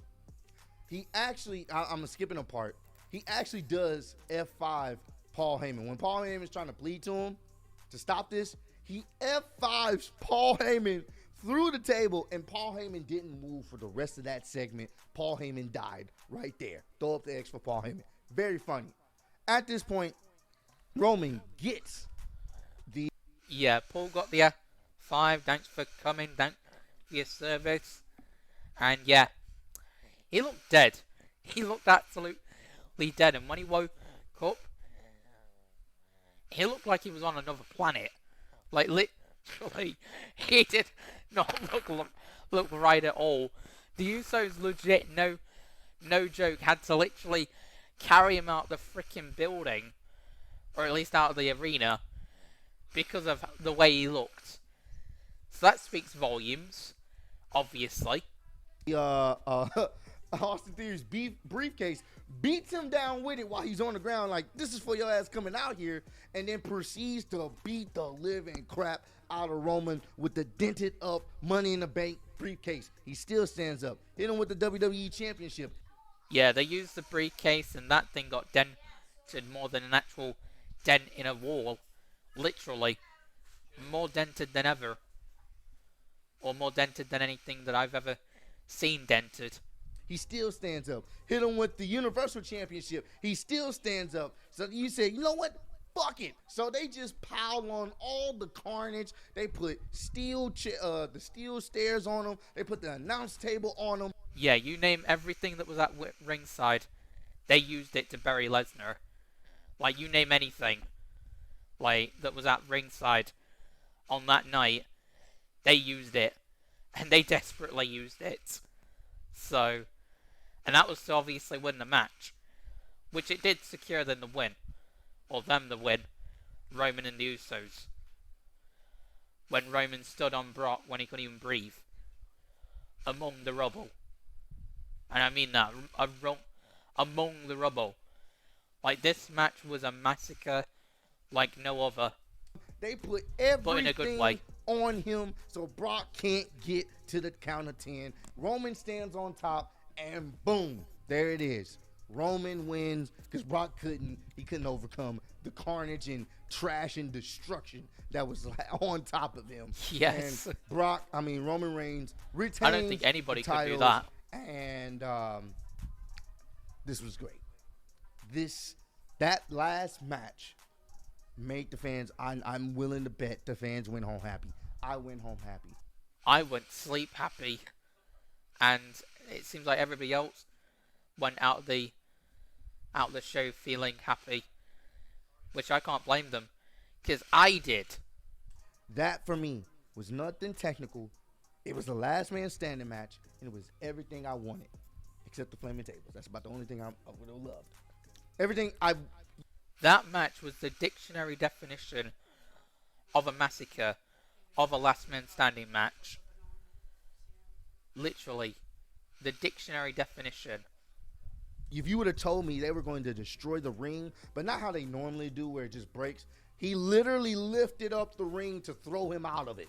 He actually, I'm skipping a part. He actually does F5 Paul Heyman. When Paul Heyman is trying to plead to him to stop this, he F5s Paul Heyman through the table, and Paul Heyman didn't move for the rest of that segment. Paul Heyman died right there. Throw up the X for Paul Heyman. Very funny. At this point, Roman gets the... Yeah, Paul got the F5. Thanks for coming. Thanks for your service. And yeah, he looked dead. He looked absolutely dead. And when he woke up, he looked like he was on another planet. Like, literally, he did not look right at all. The Usos legit, no joke, had to literally carry him out the freaking building, or at least out of the arena, because of the way he looked. So that speaks volumes, obviously. Austin Theory's briefcase beats him down with it while he's on the ground, like, this is for your ass coming out here, and then proceeds to beat the living crap out of Roman with the dented up Money in the Bank briefcase. He still stands up. Hit him with the WWE Championship. Yeah, they used the briefcase and that thing got dented more than an actual dent in a wall. Literally. More dented than ever. Or more dented than anything that I've ever seen dented. He still stands up. Hit him with the Universal Championship. He still stands up. So you say, you know what? Fuck it. So they just piled on all the carnage. They put the steel stairs on him. They put the announce table on him. Yeah, you name everything that was at ringside, they used it to bury Lesnar. Like, you name anything, like, that was at ringside on that night, they used it. And they desperately used it. So, and that was to obviously win the match, which it did secure them the win. or them the win, Roman and the Usos. When Roman stood on Brock when he couldn't even breathe. Among the rubble. And I mean that, among the rubble. Like, this match was a massacre like no other. They put But in a good way. everything on him so Brock can't get to the count of 10. Roman stands on top, and boom, there it is. Roman wins because Brock couldn't overcome the carnage and trash and destruction that was on top of him. Yes. And Roman Reigns retains I don't think anybody the could do titles, that. And this was great. That last match made the fans. I'm willing to bet the fans went home happy. I went home happy. I went to sleep happy, and it seems like everybody else went out of the show feeling happy, which I can't blame them, because I did. That for me was nothing technical. It was the last man standing match, and it was everything I wanted, except the flaming tables. That's about the only thing I would have loved. Everything I. That match was the dictionary definition of a massacre, of a last man standing match. Literally, the dictionary definition. If you would have told me they were going to destroy the ring, but not how they normally do where it just breaks. He literally lifted up the ring to throw him out of it.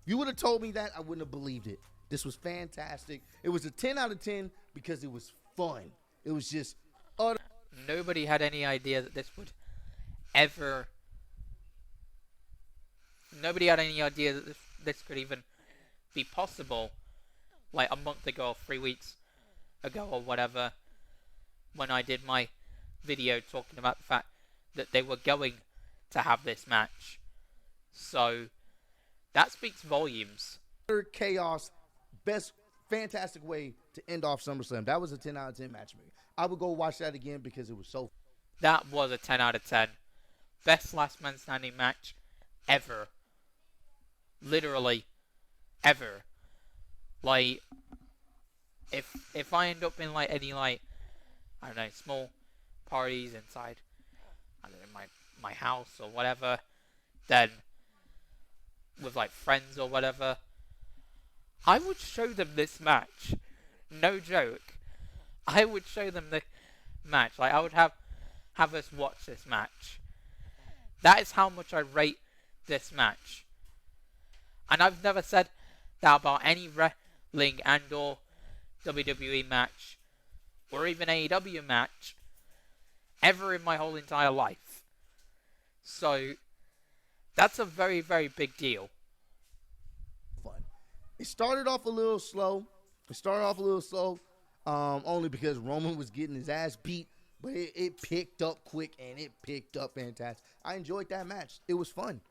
You would have told me that, I wouldn't have believed it. This was fantastic. It was a 10 out of 10 because it was fun. It was just utter. Nobody had any idea that this would ever... Nobody had any idea that this could even be possible. Like a month ago or 3 weeks ago or whatever, when I did my video talking about the fact that they were going to have this match. So, that speaks volumes. Chaos, best, fantastic way to end off SummerSlam. That was a 10 out of 10 match for me. I would go watch that again because it was so. That was a 10 out of 10. Best last man standing match ever. Literally, ever. Like, if I end up in like any like, I don't know, small parties inside, I don't know, my house or whatever, then with like friends or whatever, I would show them this match. No joke. I would show them the match. Like, I would have us watch this match. That is how much I rate this match. And I've never said that about any wrestling and or WWE match or even AEW match ever in my whole entire life. So that's a very, very big deal. Fun. It started off a little slow. Only because Roman was getting his ass beat, but it picked up quick and it picked up fantastic. I enjoyed that match. It was fun.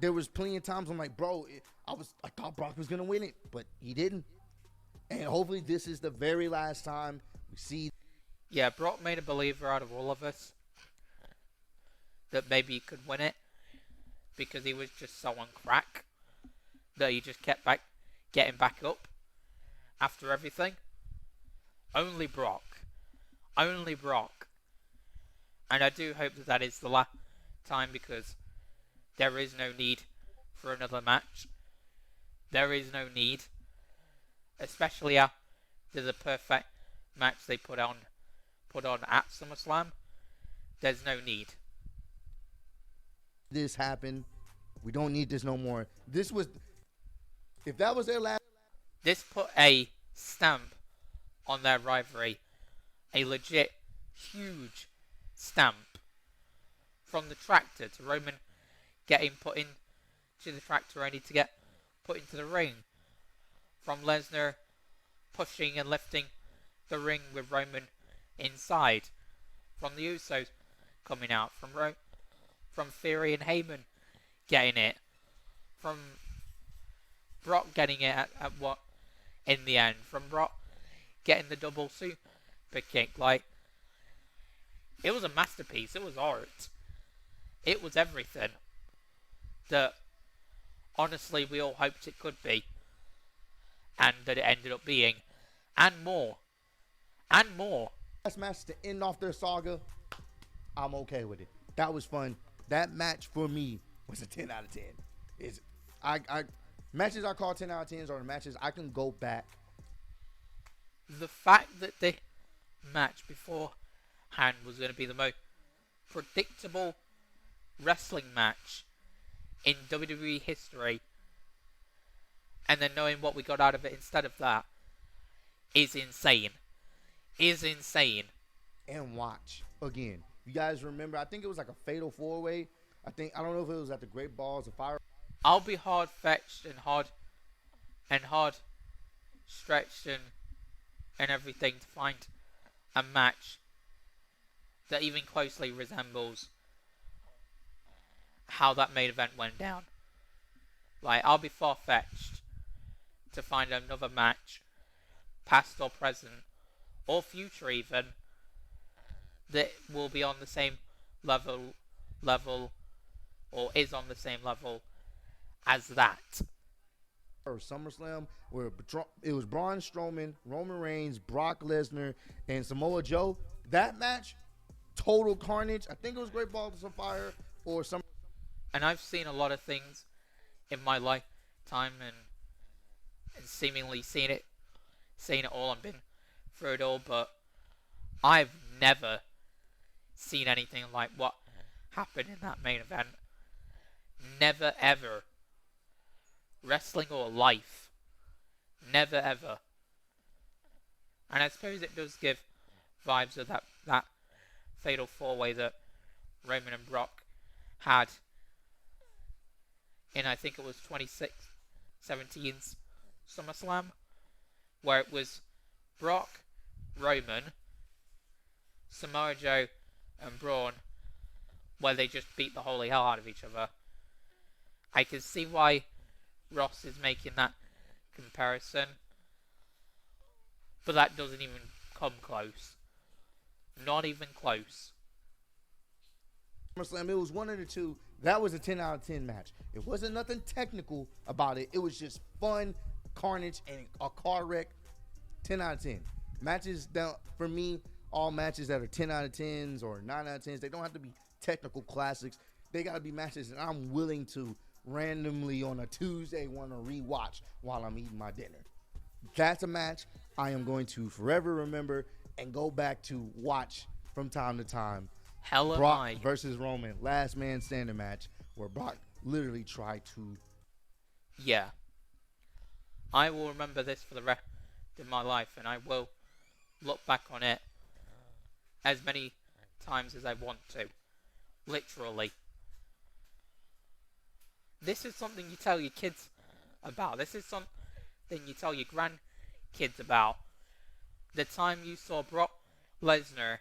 There was plenty of times I'm like, bro, I thought Brock was gonna win it, but he didn't. And hopefully this is the very last time we see. Yeah, Brock made a believer out of all of us that maybe he could win it because he was just so on crack that he just kept getting back up after everything. Only Brock. Only Brock. And I do hope that is the last time because there is no need for another match. There is no need. Especially after the perfect match they put on at SummerSlam. There's no need. This happened. We don't need this no more. If that was their last. This put a stamp on their rivalry. A legit, huge stamp. From the tractor to Roman getting put into the tractor ready to get put into the ring. From Lesnar pushing and lifting the ring with Roman inside. From the Usos coming out. From Theory and Heyman getting it. From Brock getting it at what in the end. From Brock getting the double super kick. Like, it was a masterpiece. It was art. It was everything that honestly we all hoped it could be. And that it ended up being. And more. And more. Last match to end off their saga. I'm okay with it. that was fun. That match for me was a 10 out of 10. Is I matches I call 10 out of 10s are the matches I can go back. The fact that the match beforehand was going to be the most predictable wrestling match in WWE history, and then knowing what we got out of it instead of that, is insane. Is insane. And watch again. You guys remember? I think it was like a fatal 4-way. I don't know if it was at the Great Balls of Fire. I'll be hard fetched and hard stretched and everything to find a match that even closely resembles how that main event went down. Like, I'll be far fetched to find another match, past or present, or future even, that will be on the same level, or is on the same level as that. Or SummerSlam, where it was Braun Strowman, Roman Reigns, Brock Lesnar, and Samoa Joe. That match, total carnage. I think it was Great Balls of Fire or some. And I've seen a lot of things in my lifetime, and seemingly seen it all and been through it all, but I've never seen anything like what happened in that main event. Never ever. Wrestling or life. Never ever. And I suppose it does give vibes of that fatal 4-way that Roman and Brock had in, I think it was 2017's SummerSlam, where it was Brock, Roman, Samoa Joe, and Braun, where they just beat the holy hell out of each other. I can see why Ross is making that comparison, but that doesn't even come close. Not even close. SummerSlam, it was one of the two. That was a 10 out of 10 match. It wasn't nothing technical about it. It was just fun, carnage, and a car wreck. 10 out of 10. Matches down for me, all matches that are 10 out of 10s or 9 out of 10s, they don't have to be technical classics. They got to be matches that I'm willing to randomly on a Tuesday want to rewatch while I'm eating my dinner. That's a match I am going to forever remember and go back to watch from time to time. Hell am Brock I. versus Roman, last man standing match, where Brock literally tried to. Yeah. I will remember this for the rest of my life, and I will look back on it as many times as I want to. Literally. This is something you tell your kids about. This is something you tell your grandkids about. The time you saw Brock Lesnar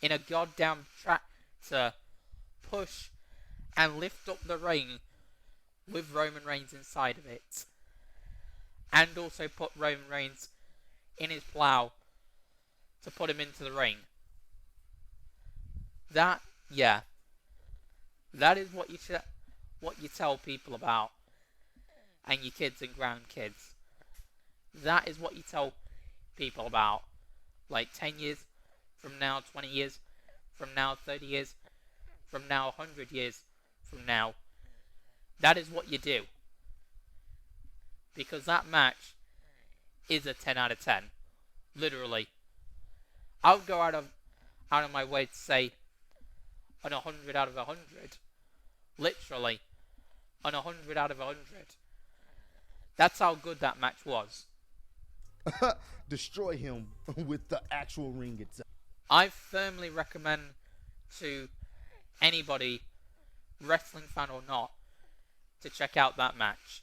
in a goddamn tractor push and lift up the ring with Roman Reigns inside of it. And also put Roman Reigns in his plow to put him into the ring. That is what you tell people about, and your kids and grandkids. That is what you tell people about. Like 10 years from now, 20 years from now, 30 years from now, 100 years from now. That is what you do. Because that match is a 10 out of 10. Literally. I would go out of my way to say an 100 out of 100. Literally. An 100 out of 100. That's how good that match was. Destroy him with the actual ring itself. I firmly recommend to anybody, wrestling fan or not, to check out that match.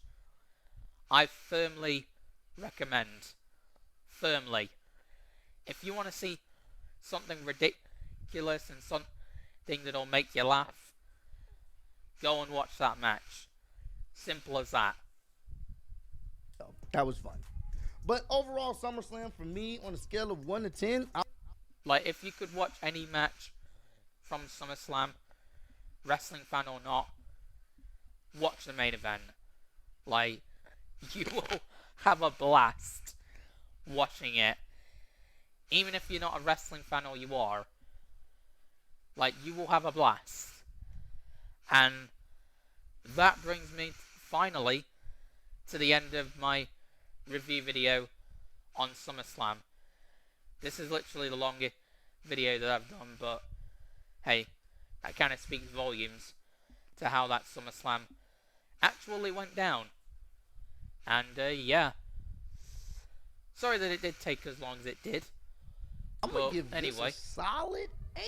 I firmly recommend. Firmly. If you want to see something ridiculous and something that'll make you laugh, go and watch that match. Simple as that. That was fun. But overall, SummerSlam for me, on a scale of 1 to 10, like, if you could watch any match from SummerSlam, wrestling fan or not, watch the main event. Like, you will have a blast watching it. Even if you're not a wrestling fan, or you are, Like, you will have a blast. And that brings me finally to the end of my review video on SummerSlam. This is literally the longest video that I've done, but hey, that kind of speaks volumes to how that SummerSlam actually went down. And yeah, sorry that it did take as long as it did. I'm gonna But give anyway, this a solid 8.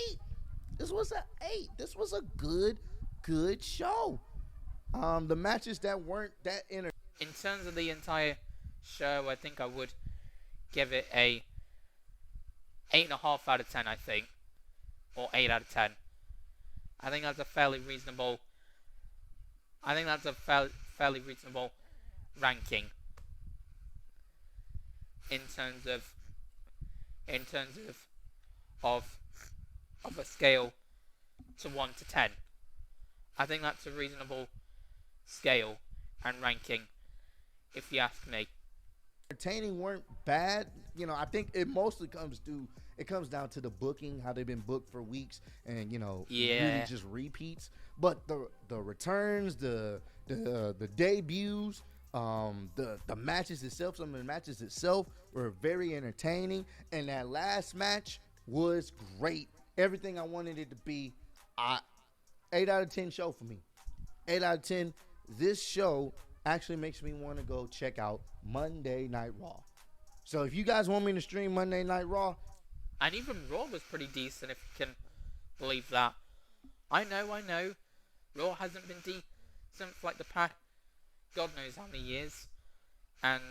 This was an 8. This was a good show. The matches that weren't that in terms of the entire show, I think I would give it a 8.5 out of 10, I think. Or 8 out of 10. I think that's a fairly reasonable ranking in terms of a scale to 1 to 10. I think that's a reasonable scale and ranking, if you ask me. entertaining weren't bad. You know, I think it mostly comes down to the booking, how they've been booked for weeks, and really just repeats. But the returns, the debuts, the matches itself, some of the matches itself were very entertaining, and that last match was great. Everything I wanted it to be. 8 out of 10 show for me. 8 out of 10. This show actually makes me want to go check out Monday Night Raw. So if you guys want me to stream Monday Night Raw, and even Raw was pretty decent, if you can believe that. I know. Raw hasn't been decent for like the past God knows how many years, and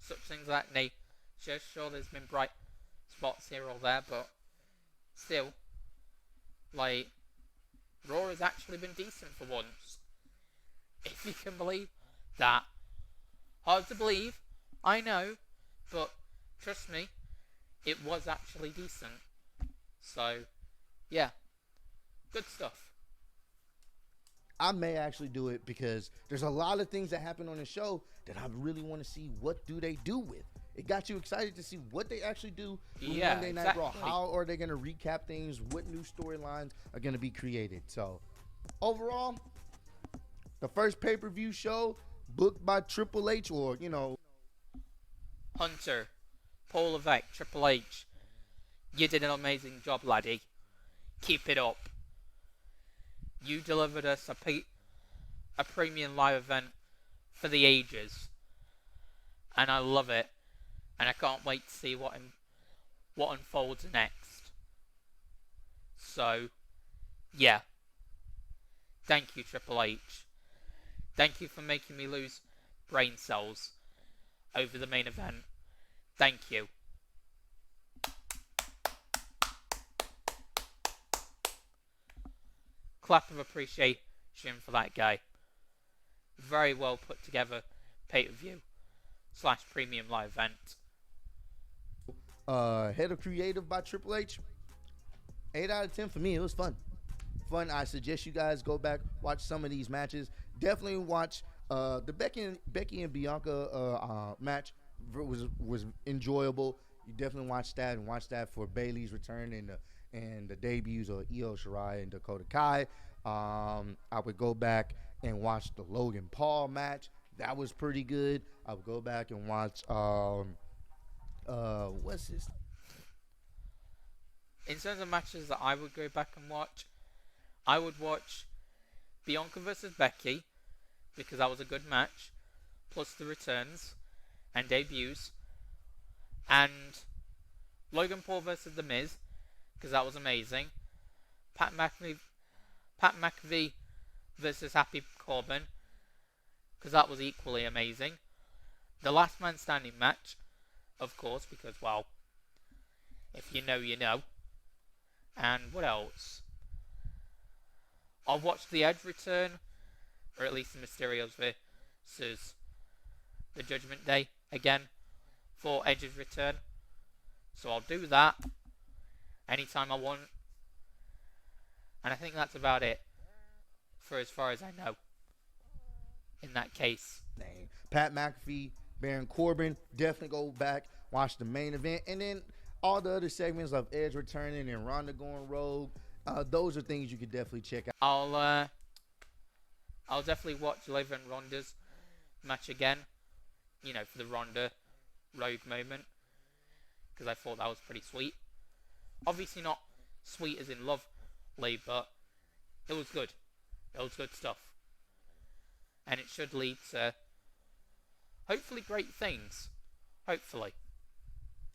such things like that nature. Sure, there's been bright spots here or there, but still, like, Raw has actually been decent for once. If you can believe that. Hard to believe, I know, but trust me, it was actually decent. So, yeah, good stuff. I may actually do it because there's a lot of things that happen on the show that I really want to see what do they do with. It got you excited to see what they actually do with Monday Night Raw. How are they going to recap things? What new storylines are going to be created? So, overall, the first pay-per-view show booked by Triple H, or, Hunter, Paul Levesque, Triple H, you did an amazing job, laddie. Keep it up. You delivered us a premium live event for the ages, and I love it, and I can't wait to see what unfolds next. So, yeah. Thank you, Triple H. Thank you for making me lose brain cells over the main event. Thank you. Clap of appreciation for that guy. Very well put together pay-per-view / premium live event. Head of creative by Triple H. 8 out of 10 for me. It was fun. I suggest you guys go back, watch some of these matches. Definitely watch the Becky and Bianca match. Was enjoyable. You definitely watch that, and watch that for Bayley's return and the debuts of Io Shirai and Dakota Kai. I would go back and watch the Logan Paul match. That was pretty good. I would go back and watch what's this? In terms of matches that I would go back and watch, I would watch Bianca versus Becky, because that was a good match, plus the returns and debuts, and Logan Paul versus The Miz, because that was amazing. Pat McAfee versus Happy Corbin, because that was equally amazing. The Last Man Standing match, of course, because, well, if you know, you know. And what else? I'll watch The Edge return, or at least the Mysterios versus the Judgment Day again for Edge's return. So I'll do that anytime I want. And I think that's about it for as far as I know. In that case. Pat McAfee, Baron Corbin, definitely go back, watch the main event, and then all the other segments of Edge returning and Ronda going rogue. those are things you could definitely check out. I'll definitely watch Liv and Ronda's match again. You know, for the Ronda Rogue moment, because I thought that was pretty sweet. Obviously not sweet as in lovely, but it was good. It was good stuff. And it should lead to hopefully great things. Hopefully.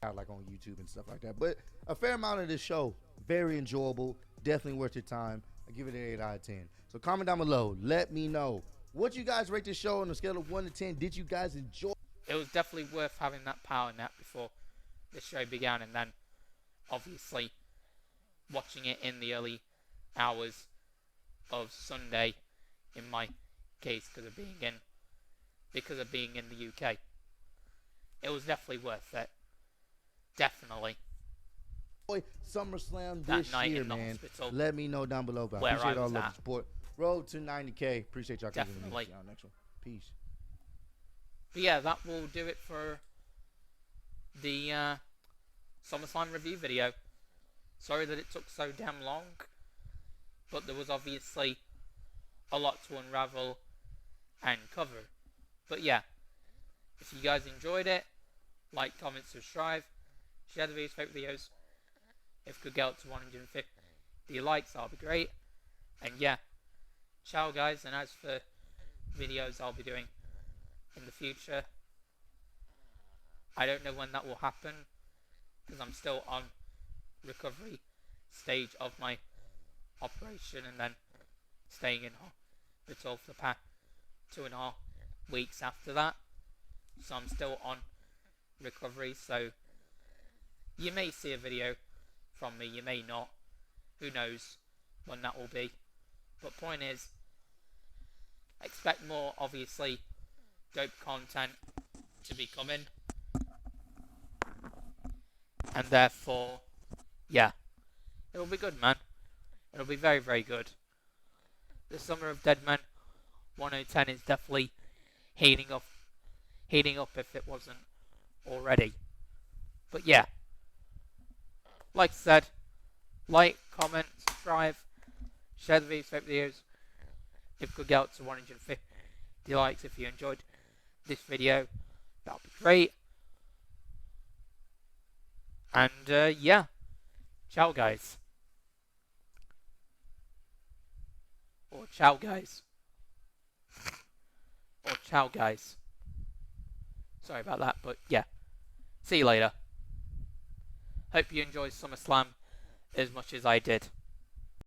Out like on YouTube and stuff like that. But a fair amount of this show, very enjoyable, definitely worth your time. I give it an 8 out of 10. So comment down below. Let me know what you guys rate this show on a scale of 1 to 10. Did you guys enjoy? It was definitely worth having that power nap before the show began, and then obviously watching it in the early hours of Sunday in my case because of being in the UK. It was definitely worth it. Definitely. SummerSlam That this night year, in the man. hospital. Let me know down below. But I Where appreciate I all was of the at. support. Road to 90K. Appreciate y'all giving me. Definitely. See y'all next one. Peace. But yeah, that will do it for the SummerSlam review video. Sorry that it took so damn long, but there was obviously a lot to unravel and cover. But yeah, if you guys enjoyed it, like, comment, subscribe, share the videos, favorite videos. If we could get up to 150 likes, that'll be great. And yeah, ciao guys, and as for videos I'll be doing in the future, I don't know when that will happen, because I'm still on recovery stage of my operation, and then staying in hospital for the past 2.5 weeks after that, so I'm still on recovery. So you may see a video from me, you may not, who knows when that will be. But point is, expect more, obviously, dope content to be coming, and therefore, yeah, it'll be good, man. It'll be very, very good. The Summer of Dead Men 1010 is definitely heating up if it wasn't already. But yeah, like I said, like, comment, subscribe, share the videos. If we could get up to 150 likes if you enjoyed this video, that would be great. And yeah, ciao guys. Or ciao guys. Or ciao guys. Sorry about that, but yeah. See you later. Hope you enjoyed SummerSlam as much as I did.